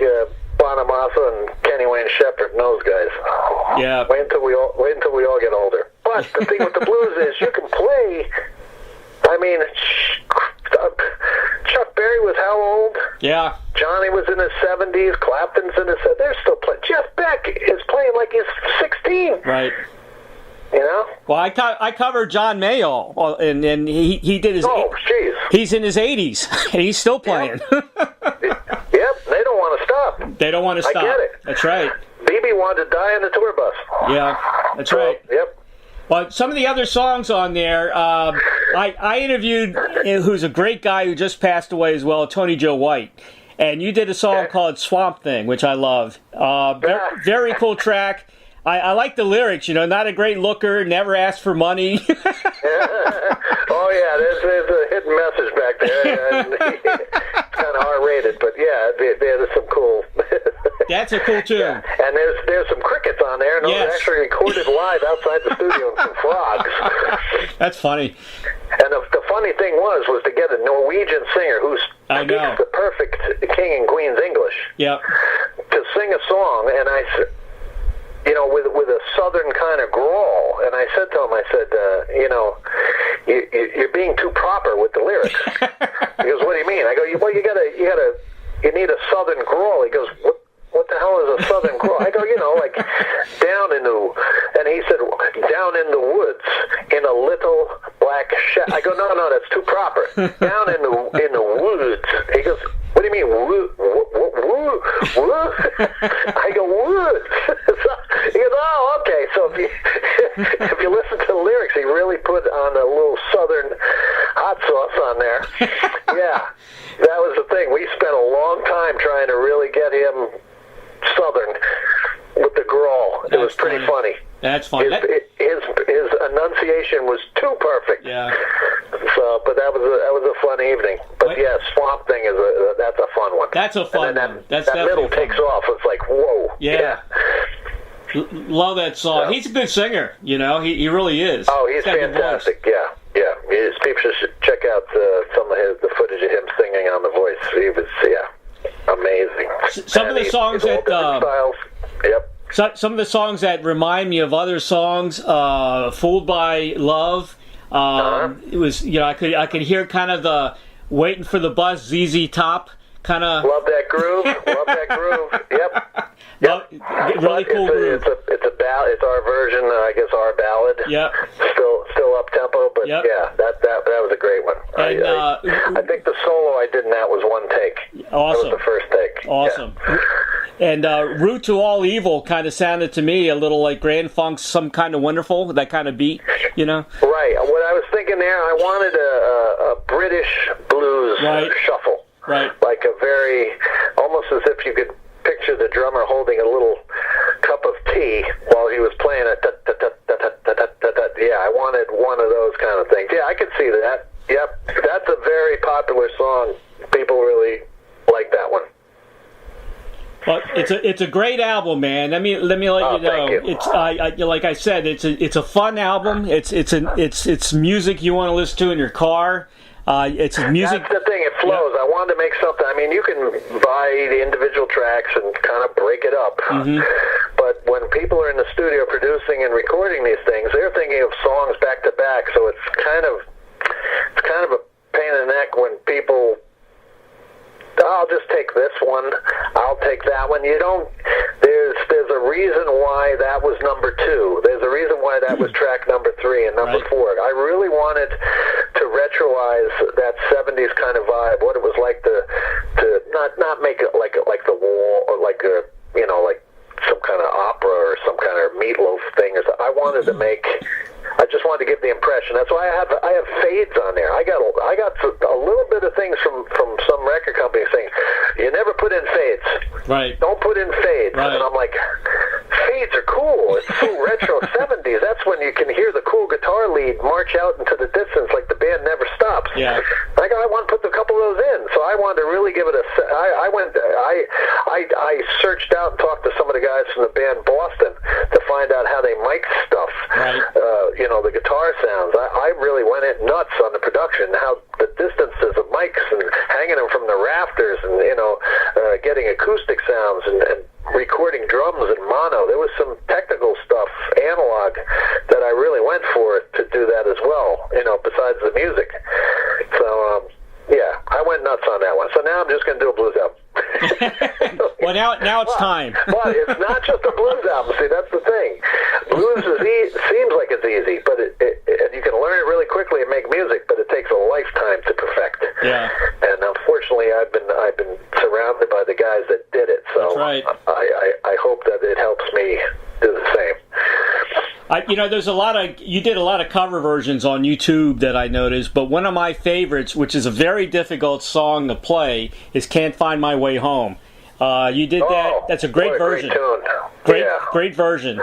Bonamassa and Kenny Wayne Shepherd and those guys. Yeah. Wait until we all get older. But the thing with the blues is you can play. Chuck Berry was how old? Yeah. Johnny was in his 70s. Clapton's in his 70s. They're still playing. Jeff Beck is playing like he's 16. Right. You know? Well, I covered John Mayall, and he did his. Oh, jeez. He's in his 80s, and he's still playing. Yep, they don't want to stop. They don't want to stop. I get it. That's right. BB wanted to die on the tour bus. Yeah, that's right. Yep. Well, some of the other songs on there, I interviewed, who's a great guy who just passed away as well, Tony Joe White. And you did a song called Swamp Thing, which I loved. Very cool track. I like the lyrics, not a great looker, never asked for money. Oh, yeah, there's a hidden message back there. It's kind of R-rated, but yeah, there's some cool... That's a cool tune. Yeah. And there's some crickets on there, and those are actually recorded live outside the studio, and some frogs. That's funny. And the funny thing was to get a Norwegian singer who speaks the perfect King and Queen's English. Yep. To sing a song, and I said, with a southern kind of drawl, and I said to him, you're being too proper with the lyrics. He goes, what do you mean? I go, well, you need a southern drawl. He goes, what the hell is a southern drawl? I go, like down in the, and he said, down in the woods in a little black shack. I go, no, that's too proper. Down in the woods. He goes, what do you mean, wood? I go, woods. He goes, oh, okay. So if you listen to the lyrics, he really put on a little southern hot sauce on there. Yeah, that was the thing. We spent a long time trying to really get him southern with the drawl. It was pretty funny. That's funny. His enunciation was too perfect. Yeah. So, but that was a fun evening. But yeah, Swamp Thing that's a fun one. That's a fun one. That's that middle takes off. It's like whoa. Yeah. Love that song. So, he's a good singer. He really is. Oh, he's fantastic. Yeah. People should check out some of the footage of him singing on The Voice. He was amazing. Some of the songs that styles. Yep. Some of the songs that remind me of other songs, "Fooled by Love." It was, I could hear kind of the "Waiting for the Bus" ZZ Top kind of. Love that groove. Yep. Really cool groove. It's our version, I guess, our ballad. Yep. Still up tempo, but yeah, that was a great one. And, I think the solo I did in that was one take. Awesome. That was the first take. Awesome. Yeah. And "Root to All Evil" kind of sounded to me a little like Grand Funk's "Some Kind of Wonderful," that kind of beat, Right. What I was thinking there, I wanted a British blues shuffle. Right. Like almost as if you could picture the drummer holding a little cup of tea while he was playing a ta-ta-ta-ta-ta-ta-ta-ta. Yeah, I wanted one of those kind of things. Yeah, I could see that. Yep. That's a very popular song. People really like that one. Well, it's a great album, man. Let me let you know. Thank you. It's like I said, it's a fun album. It's music you want to listen to in your car. It's music. That's the thing. It flows. I wanted to make something. I mean, you can buy the individual tracks and kind of break it up. Mm-hmm. But when people are in the studio producing and recording these things, they're thinking of songs back to back. So it's kind of a pain in the neck when people. I'll just take this one. I'll take that one. There's a reason why that was number 2. There's a reason why that was track number 3 and number 4. I really wanted to retroize that 70s kind of vibe, what it was like to not make it like the wall or like like some kind of opera or some kind of Meatloaf thing. I just wanted to give the impression. That's why I have fades on there. I got a little bit of things from some record companies saying, you never put in fades. Right. Don't put in fades. Right. And I'm like, fades are cool. It's so retro 70s. That's when you can hear the cool guitar lead march out into the distance like the band never stops. Yeah. I want to put a couple of those in. So I wanted to really give it I searched out and talked to some of the guys from the band Boston to find out how they mic stuff. Right. The guitar sounds. I really went in nuts on the production, how the distances of mics and hanging them from the rafters and, getting acoustic sounds and recording drums in mono. There was some technical stuff, analog, that I really went for to do that as well, besides the music. So, yeah, I went nuts on that one. So now I'm just going to do a blues album. Well, now it's time. But it's not just a blues album. See, that's the thing. Blues seems like it's easy, but and you can learn it really quickly and make music, but it takes a lifetime to perfect. Yeah. And unfortunately, I've been surrounded by the guys that did it, so That's right. I hope that it helps me do the same. You did a lot of cover versions on YouTube that I noticed, but one of my favorites, which is a very difficult song to play, is "Can't Find My Way Home." You did that. That's a great version. Great tune. Great version.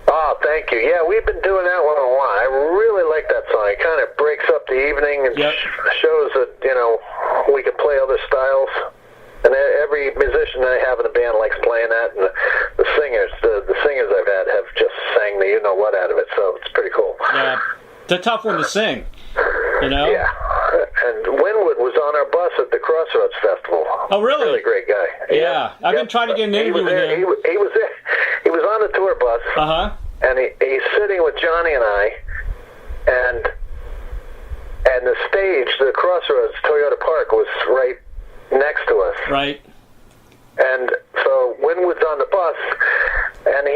Oh, thank you. Yeah, we've been doing that one a while. I really like that song. It kind of breaks up the evening and shows that, we can play other styles. And every musician I have in the band likes playing that. And the singers I've had have just sang the you-know-what out of it. So it's pretty cool. Yeah. It's a tough one to sing, Yeah. And Winwood was on our bus at the Crossroads Festival. Oh, really? Really great guy. Yeah. I've been trying to get an interview with him. He was there. He was on the tour bus. Uh-huh. And he's sitting with Johnny and I, and the stage, the Crossroads Toyota Park, was right next to us. Right. And so Winwood's on the bus, and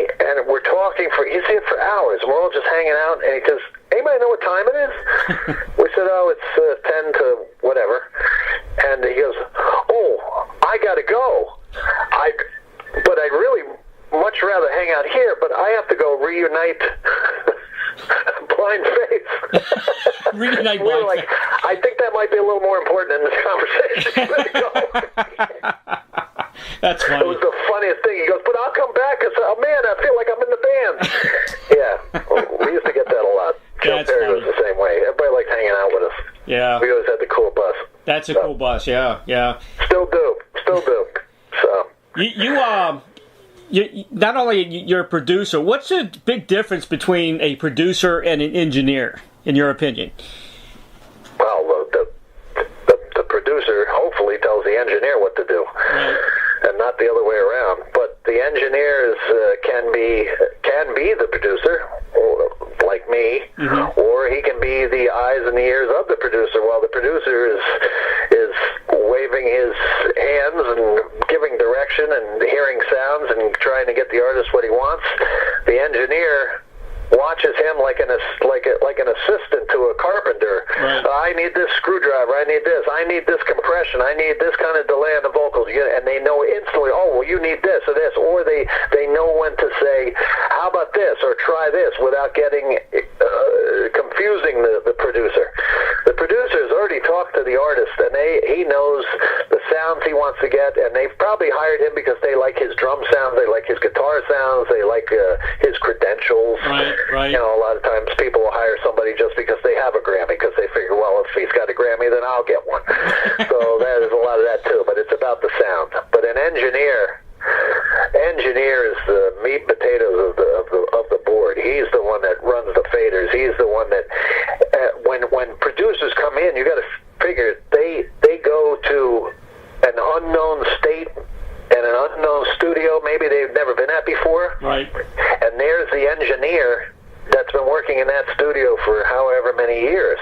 we're talking he's here for hours, and we're all just hanging out, and he goes, "Anybody know what time it is?" We said, "Oh, it's 10 to whatever." And he goes, "Oh, I gotta go. But I'd really much rather hang out here, but I have to go reunite Blind Faith." Reunite we were Blind like, Faith. I think that might be a little more important in this conversation. That's funny. It was the funniest thing. He goes, "But I'll come back because, oh man, I feel like I'm in the band." Yeah, we used to get that a lot. Joe Perry was the same way. Everybody liked hanging out with us. Yeah. We always had the cool bus. That's a cool bus, yeah. Still do. So. You not only you're a producer, what's the big difference between a producer and an engineer, in your opinion? Well, the producer hopefully tells the engineer what to do, and not the other way around. But the engineers can be the producer, like me, or he can be the eyes and the ears of the producer, while the producer is waving his hands and giving direction and hearing sounds and trying to get the artist what he wants. The engineer watches him like an assistant to a carpenter. Right. I need this screwdriver. I need this. I need this compression. I need this kind of delay on the vocals. And they know instantly, oh, well, you need this or this. Or they know when to say, how about this? Or try this, without getting confusing the producer. The producer has already talked to the artist, and he knows the sounds he wants to get, and they've probably hired him because they like his drum sounds, they like his guitar sounds, they like his credentials. Right. A lot of times people will hire somebody just because they have a Grammy, because they figure, well, if he's got a Grammy, then I'll get one. So there's a lot of that too, but it's about the sound. But an engineer is the meat and potatoes of the board. He's the one that runs the faders. He's the one that when producers come in, you got to figure they go to an unknown state and an unknown studio maybe they've never been at before. Right. And there's the engineer that's been working in that studio for however many years.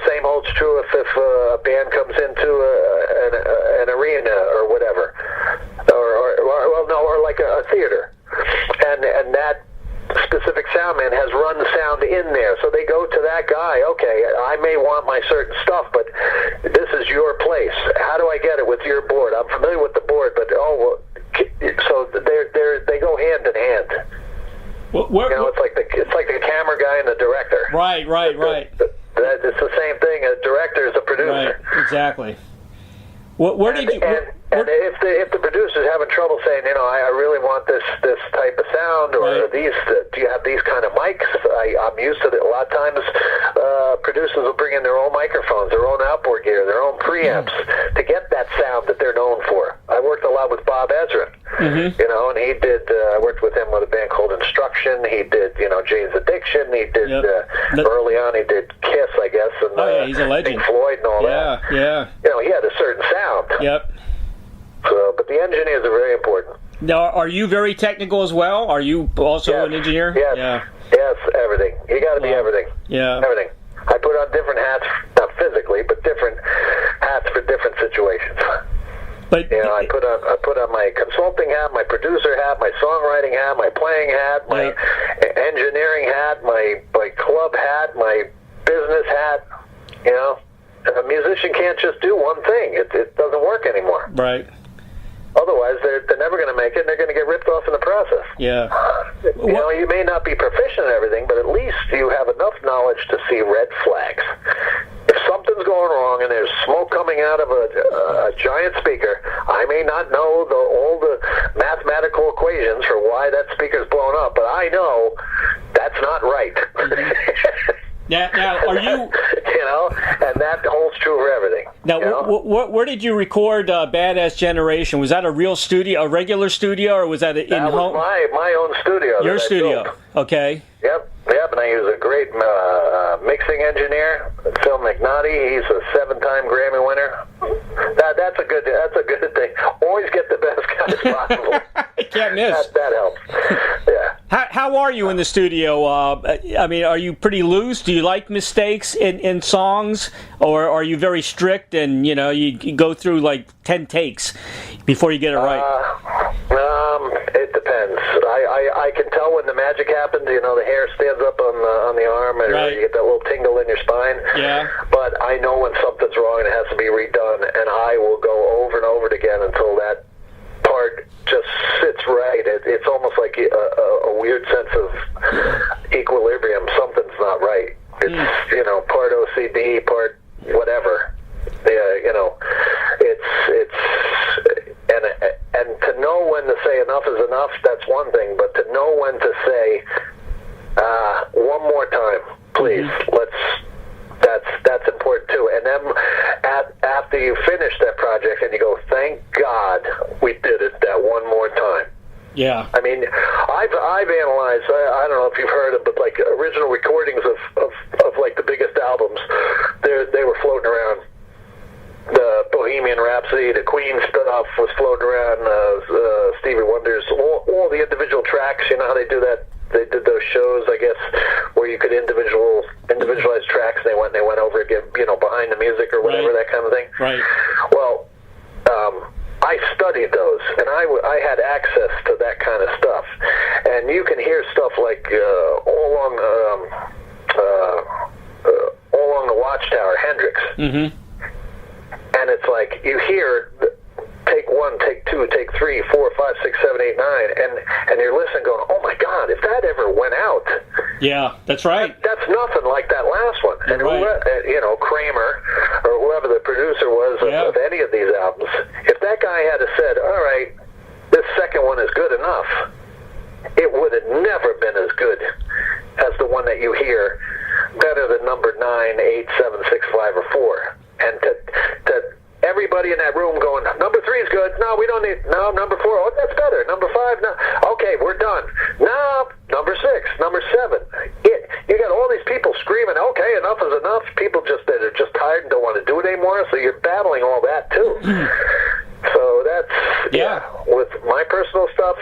Same holds true if a band comes into an arena or whatever, or like a theater, and that specific sound man has run sound in there, so they go to that guy. Okay, I may want my certain stuff, but this is your place. How do I get it with your board? I'm familiar with the board, but so they go hand in hand. It's like the camera guy and the director. Right. It's the same thing. A director is a producer. Right, exactly. Where did you? And if the producer's having trouble saying, I really want this type of sound, or do you have these kind of mics? I'm used to it. A lot of times, producers will bring in their own microphones, their own outboard gear, their own preamps to get that sound that they're known for. I worked a lot with Bob Ezrin, and he did. I worked with him with a band called Instruction. He did, Jane's Addiction. He did early on. He did Kiss, I guess, and he's a legend. Pink Floyd and all that. Yeah. He had a certain sound. Yep. So, but the engineers are very important. Now, are you very technical as well? Are you also an engineer? Yes. Yeah. Yes, everything. You got to be everything. Yeah. Everything. I put on different hats, not physically, but different hats for different situations. But I put on my consulting hat, my producer hat, my songwriting hat, my playing hat, engineering hat, my club hat, my business hat, you know. A musician can't just do one thing. It doesn't work anymore. Right. Otherwise, they're never going to make it, and they're going to get ripped off in the process. Yeah. You know, you may not be proficient at everything, but at least you have enough knowledge to see red flags. If something's going wrong and there's smoke coming out of a giant speaker, I may not know all the mathematical equations for why that speaker's blown up, but I know that's not right. Mm-hmm. Now, are you... You know, and that holds true for everything. Now, you know? where did you record Badass Generation? Was that a real studio, a regular studio, or was that in home? That was my own studio. Your studio, okay. Yep, and I use a great mixing engineer, Phil McNaughty. He's a 7-time Grammy winner. That's a good thing. Always get the best guys possible. I can't miss. That helps. Yeah. How are you in the studio? I mean, are you pretty loose? Do you like mistakes in songs, or are you very strict and you go through like 10 takes before you get it right? It depends. I can tell when the magic happens. You know, the hair stands up on the arm, and right. you get that little tingle in your spine. Yeah. But I know when something's wrong and it has to be redone, and I will go over and over it again until that part just sits right. It's almost like a weird sense of equilibrium. Something's not right. It's part OCD, part whatever. And to know when to say enough is enough, that's one thing. But to know when to say one more time, please. That's important too. And then after you finish that project and you go, thank God we did it that one more time. Yeah. I mean, I've analyzed. I don't know if you've heard of, but like original recordings of like the biggest albums, they were floating around. The Bohemian Rhapsody, the Queen stuff was floating around. Stevie Wonder's, all the individual tracks. You know how they do that? They did those shows, I guess, where you could individualize tracks. They went over again, behind the music or whatever, right. That kind of thing. Right. Well, I studied those, and I had access to that kind of stuff. And you can hear stuff like all along the Watchtower, Hendrix. Mm-hmm. And it's like you hear take 1, take 2, take 3, 4, 5, 6, 7, 8, 9, and you're listening, going, "Oh my God! If that ever went out, yeah, that's right. That's nothing like that last one." You're and right. Kramer or whoever the producer was of any of these albums, if that guy had said, "All right, this second one is good enough," it would have never been as good as the one that you hear, better than number 9, 8, 7, 6, 5, or 4. And to everybody in that room going, number 3 is good. No, we don't need. No, number 4. Oh, that's better. Number 5. No. Okay, we're done. No, number 6, number 7. You got all these people screaming. Okay, enough is enough. People that are just tired and don't want to do it anymore. So you're battling all that too. So that's with my personal stuff.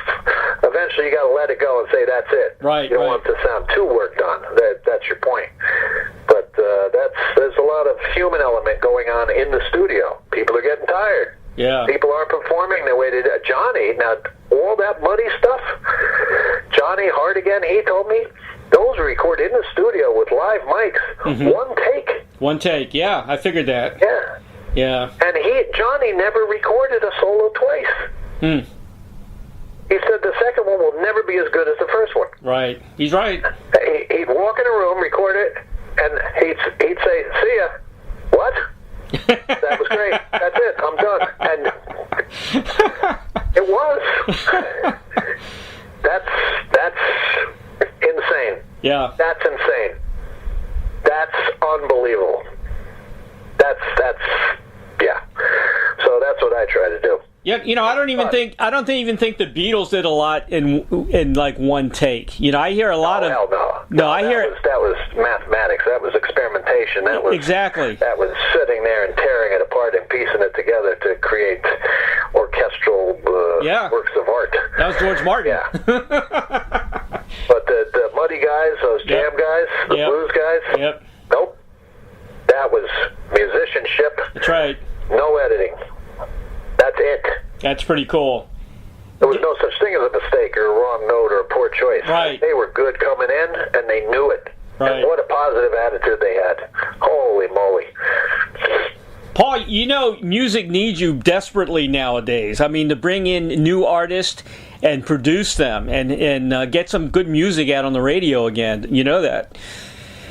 Eventually, you got to let it go and say that's it. Right. You don't want it to sound too worked on. That's your point. But there's a lot of human element going on in the studio. People are getting tired. Yeah. People aren't performing the way they did. Johnny, now all that muddy stuff. Johnny Hart again. He told me those were recorded in the studio with live mics. Mm-hmm. One take. One take. Yeah, I figured that. Yeah. Yeah. And Johnny never recorded a solo twice. Hmm. He said the second one will never be as good as the first one. Right. He's right. He'd walk in a room, record it, and he'd say, "See ya." What? That was great. That's it. I'm done. And it was. That's insane. Yeah. That's insane. That's unbelievable. That's yeah. So that's what I try to do. Yeah, I don't even think the Beatles did a lot in like one take. I hear a lot of. Hell no. No, I hear that was mathematics. That was experimentation. That was exactly. That was sitting there and tearing it apart and piecing it together to create orchestral works of art. That was George Martin. Yeah. But the Muddy guys, those jam guys, the blues guys. Yep. Nope. That was musicianship. That's right. No editing. That's it. That's pretty cool. There was no such thing as a mistake or a wrong note or a poor choice. Right. They were good coming in, and they knew it. Right. And what a positive attitude they had. Holy moly. Paul, you know, music needs you desperately nowadays. I mean, to bring in new artists and produce them and get some good music out on the radio again. You know that.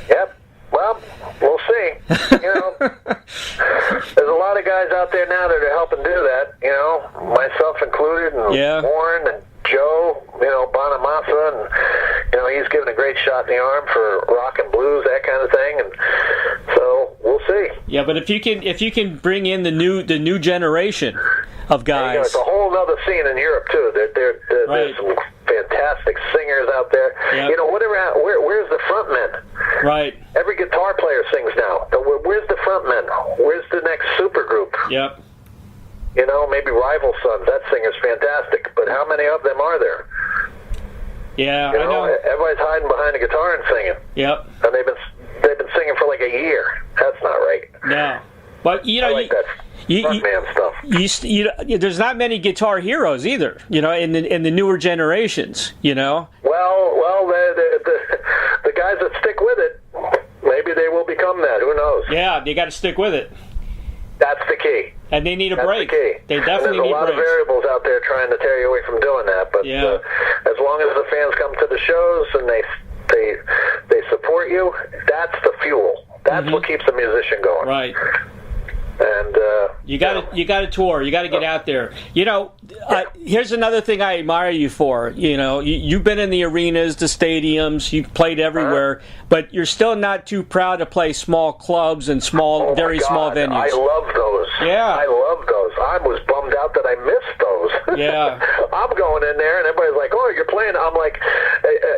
Yep. Well, we'll see. You know, there's a lot of guys out there now that are helping do that. You know, myself included, and Warren and Joe. You know, Bonamassa, and you know, he's given a great shot in the arm for rock and blues, that kind of thing. And so we'll see. Yeah, but if you can bring in the new generation of guys, it's a whole other scene in Europe too. There's some fantastic singers out there. Yep. You know, where's the front men? Right. Every guitar player sings now. Where's the front men? Where's the next super group? Yep. You know, maybe Rival Sons. That singer's fantastic, but how many of them are there? Yeah, you I know. Everybody's hiding behind a guitar and singing. Yep. And they've been singing for like a year. That's not right. No. But you know, I like that frontman stuff. There's not many guitar heroes either. You know, in the newer generations. You know. Well, the guys that stick with it, maybe they will become that. Who knows? Yeah, they got to stick with it. That's the key. And they need a break. The key. They definitely need breaks. There's a lot of variables out there trying to tear you away from doing that. But as long as the fans come to the shows and they support you, that's the fuel. That's what keeps the musician going. Right. And you got to tour. You got to get out there. You know, here's another thing I admire you for. You know, you've been in the arenas, the stadiums. You've played everywhere, but you're still not too proud to play small clubs and very small venues. I love those. Yeah, I love those. I was bummed out that I missed those. Yeah. I'm going in there, and everybody's like, "Oh, you're playing." I'm like,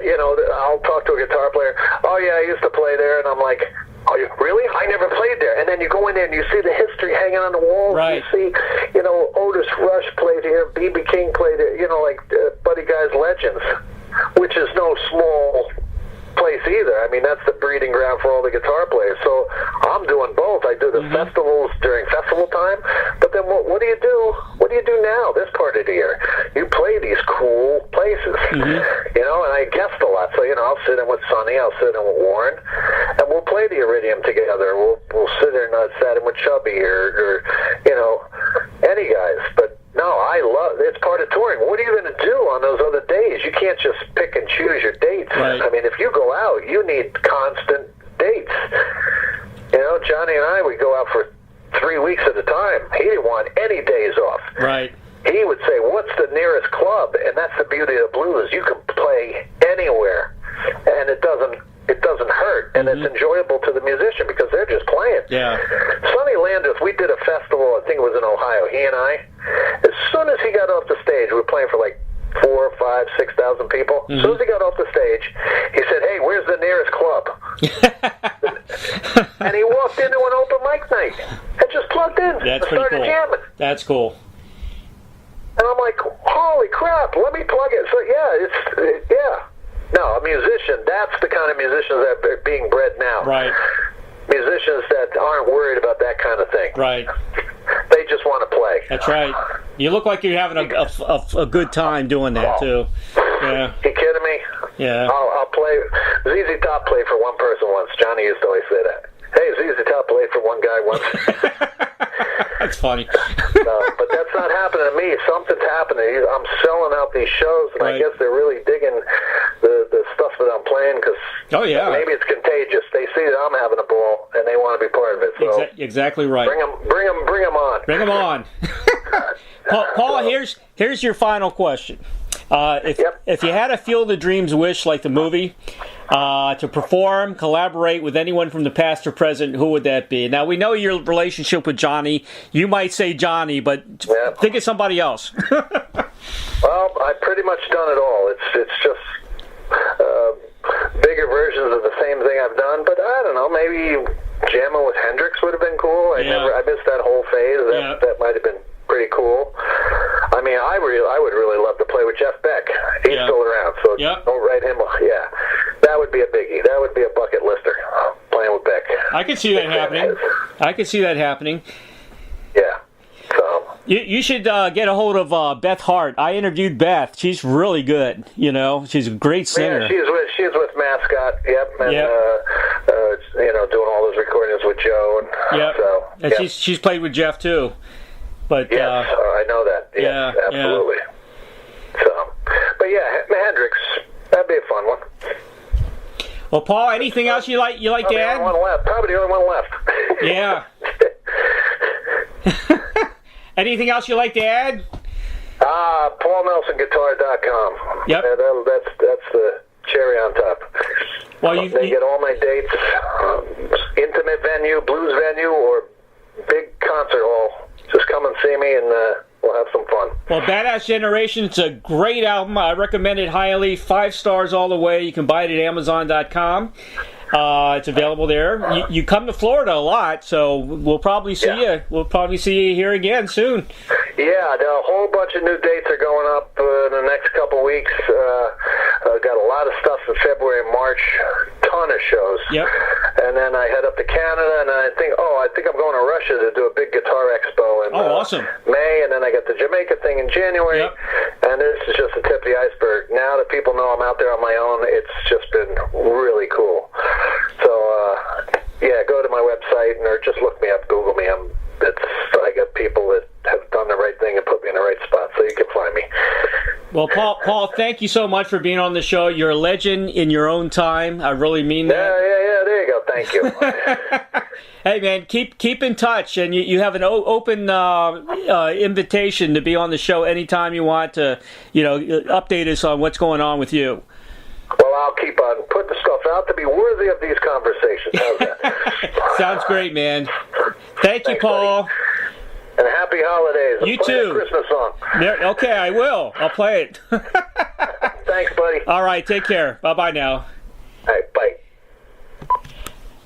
you know, I'll talk to a guitar player. Oh yeah, I used to play there, and I'm like, oh, really? I never played there. And then you go in there and you see the history hanging on the wall. Right. You see, you know, Otis Rush played here, B.B. King played here, you know, like Buddy Guy's Legends, which is no small place either. I mean, that's the breeding ground for all the guitar players. So I'm doing both. I do the festivals during festival time, but then what do you do? What do you do now, this part of the year? You play these cool places, you know, and I guest a lot. So, you know, I'll sit in with Sonny, I'll sit in with Warren, and we'll play the Iridium together. We'll sit in with Chubby or, you know, any guys. But no, it's part of touring. What are you going to do on those other days? You can't just pick and choose your dates. Right. I mean, if you go out, you need constant dates. You know, Johnny and I would go out for 3 weeks at a time. He didn't want any days off. Right. He would say, what's the nearest club? And that's the beauty of the blues. You can play anywhere, and it doesn't hurt, and it's enjoyable to the musician because they're just playing. Yeah. Sonny Landis, we did a festival, I think it was in Ohio, he and I. As soon as he got off the stage, we were playing for like 4,000, 5,000, 6,000 people. As soon as he got off the stage, he said, hey, where's the nearest club? And he walked into an open mic night and just plugged in and started jamming. That's cool. And I'm like, holy crap, let me plug it. So, yeah. No, a musician, that's the kind of musicians that are being bred now. Right. Musicians that aren't worried about that kind of thing. Right. They just want to play. That's right. You look like you're having a good time doing that, too. Yeah. You kidding me? Yeah. I'll play. ZZ Top played for one person once. Johnny used to always say that. Hey, ZZ Top played for one guy once. That's funny. But that's not happening to me. Something's happening. I'm selling out these shows, and I guess they're really digging the stuff that I'm playing because maybe it's contagious. They see that I'm having a ball, and they want to be part of it. So exactly right. Bring them on. Bring them on. Paul, here's your final question. If you had a Field of Dreams wish like the movie, to perform, collaborate with anyone from the past or present, who would that be? Now, we know your relationship with Johnny. You might say Johnny, but think of somebody else. Well, I've pretty much done it all. It's just bigger versions of the same thing I've done, but I don't know, maybe jamming with Hendrix would have been cool. I missed that whole phase. That might have been pretty cool. I mean, I would really love to play with Jeff Beck. He's still around, so don't write him off. Yeah, that would be a biggie. That would be a bucket lister, playing with Beck. I could see that happening. Yeah. So You should get a hold of Beth Hart. I interviewed Beth. She's really good. She's a great singer. Yeah, she's with Mascot. Yep. And, doing all those recordings with Joe. Yep. So, and she's played with Jeff too. But yes, I know that. Yes, absolutely. Yeah. So, but yeah, Hendrix, that'd be a fun one. Well, Paul, anything else you like to add? Probably the only one left. Yeah. Anything else you like to add? PaulNelsonGuitar.com. Yep. That's the cherry on top. Well, they get all my dates, intimate venue, blues venue, or big concert hall. Just come and see me, and we'll have some fun. Well, Badass Generation, it's a great album. I recommend it highly. 5 stars all the way. You can buy it at Amazon.com. It's available there. You come to Florida a lot, so we'll probably see you. We'll probably see you here again soon. Yeah, a whole bunch of new dates are going up in the next couple weeks. Got a lot of stuff in February and March. Ton of shows. Yep. And then I head up to Canada, and I think I'm going to Russia to do a big guitar expo in awesome. May, and then I got the Jamaica thing in January. Yep. And this is just the tip of the iceberg. Now that people know I'm out there on my own, it's just been really cool. So, go to my website or just look me up, Google me. I got people that have done the right thing and put me in the right spot, so you can find me. Well, Paul, thank you so much for being on the show. You're a legend in your own time. I really mean that. Yeah, there you go. Thank you. Hey, man, keep in touch, and you have an open invitation to be on the show anytime you want to, update us on what's going on with you. Well, I'll keep on putting the stuff out to be worthy of these conversations. How's that? Sounds great, man. Thanks, you, Paul. Buddy. And happy holidays. You too. A Christmas song. Okay, I will. I'll play it. Thanks, buddy. All right, take care. Bye-bye now. All right, bye.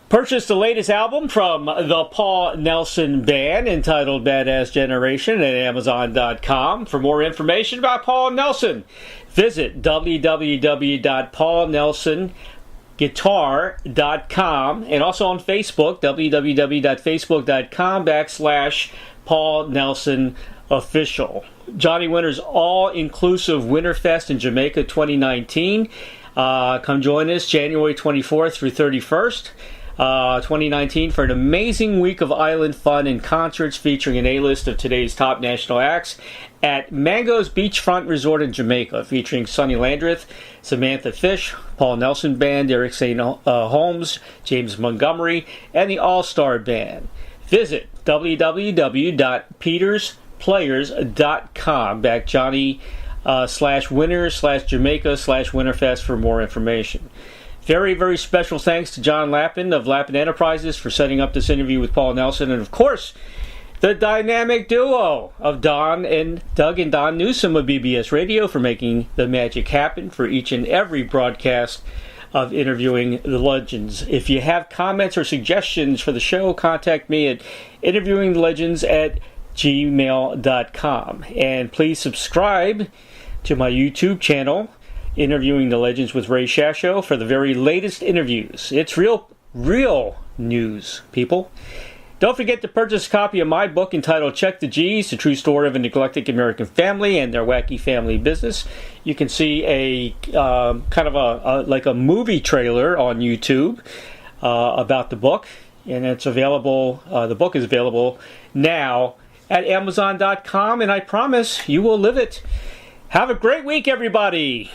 Purchase the latest album from the Paul Nelson Band entitled Badass Generation at Amazon.com. For more information about Paul Nelson, visit www.paulnelsonguitar.com and also on Facebook, www.facebook.com/Paul Nelson Official. Johnny Winter's all-inclusive Winterfest in Jamaica 2019. Come join us January 24th through 31st. 2019 for an amazing week of island fun and concerts featuring an A-list of today's top national acts at Mango's Beachfront Resort in Jamaica, featuring Sonny Landreth, Samantha Fish, Paul Nelson Band, Eric St. Holmes, James Montgomery, and the All-Star Band. Visit www.petersplayers.com /Johnny/Winter/Jamaica/Winterfest for more information. Very, very special thanks to John Lappin of Lappin Enterprises for setting up this interview with Paul Nelson, and of course, the dynamic duo of Doug and Don Newsom of BBS Radio for making the magic happen for each and every broadcast of Interviewing the Legends. If you have comments or suggestions for the show, contact me at interviewingthelegends@gmail.com. And please subscribe to my YouTube channel, Interviewing the Legends with Ray Shasho, for the very latest interviews. It's real news, people. Don't forget to purchase a copy of my book entitled Check the G's, The True Story of an Eclectic American Family and Their Wacky Family Business. You can see a kind of a movie trailer on YouTube about the book, and it's available. The book is available now at Amazon.com, and I promise you will live it. Have a great week, everybody.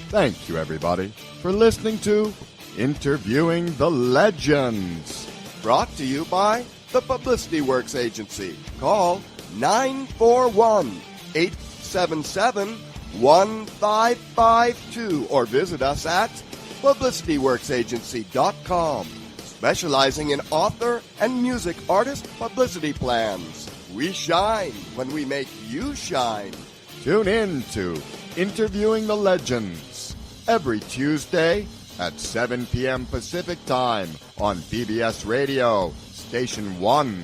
Thank you, everybody, for listening to Interviewing the Legends. Brought to you by the Publicity Works Agency. Call 941-877-1552 or visit us at publicityworksagency.com, specializing in author and music artist publicity plans. We shine when we make you shine. Tune in to Interviewing the Legends every Tuesday at 7 p.m. Pacific Time on PBS Radio, Station 1.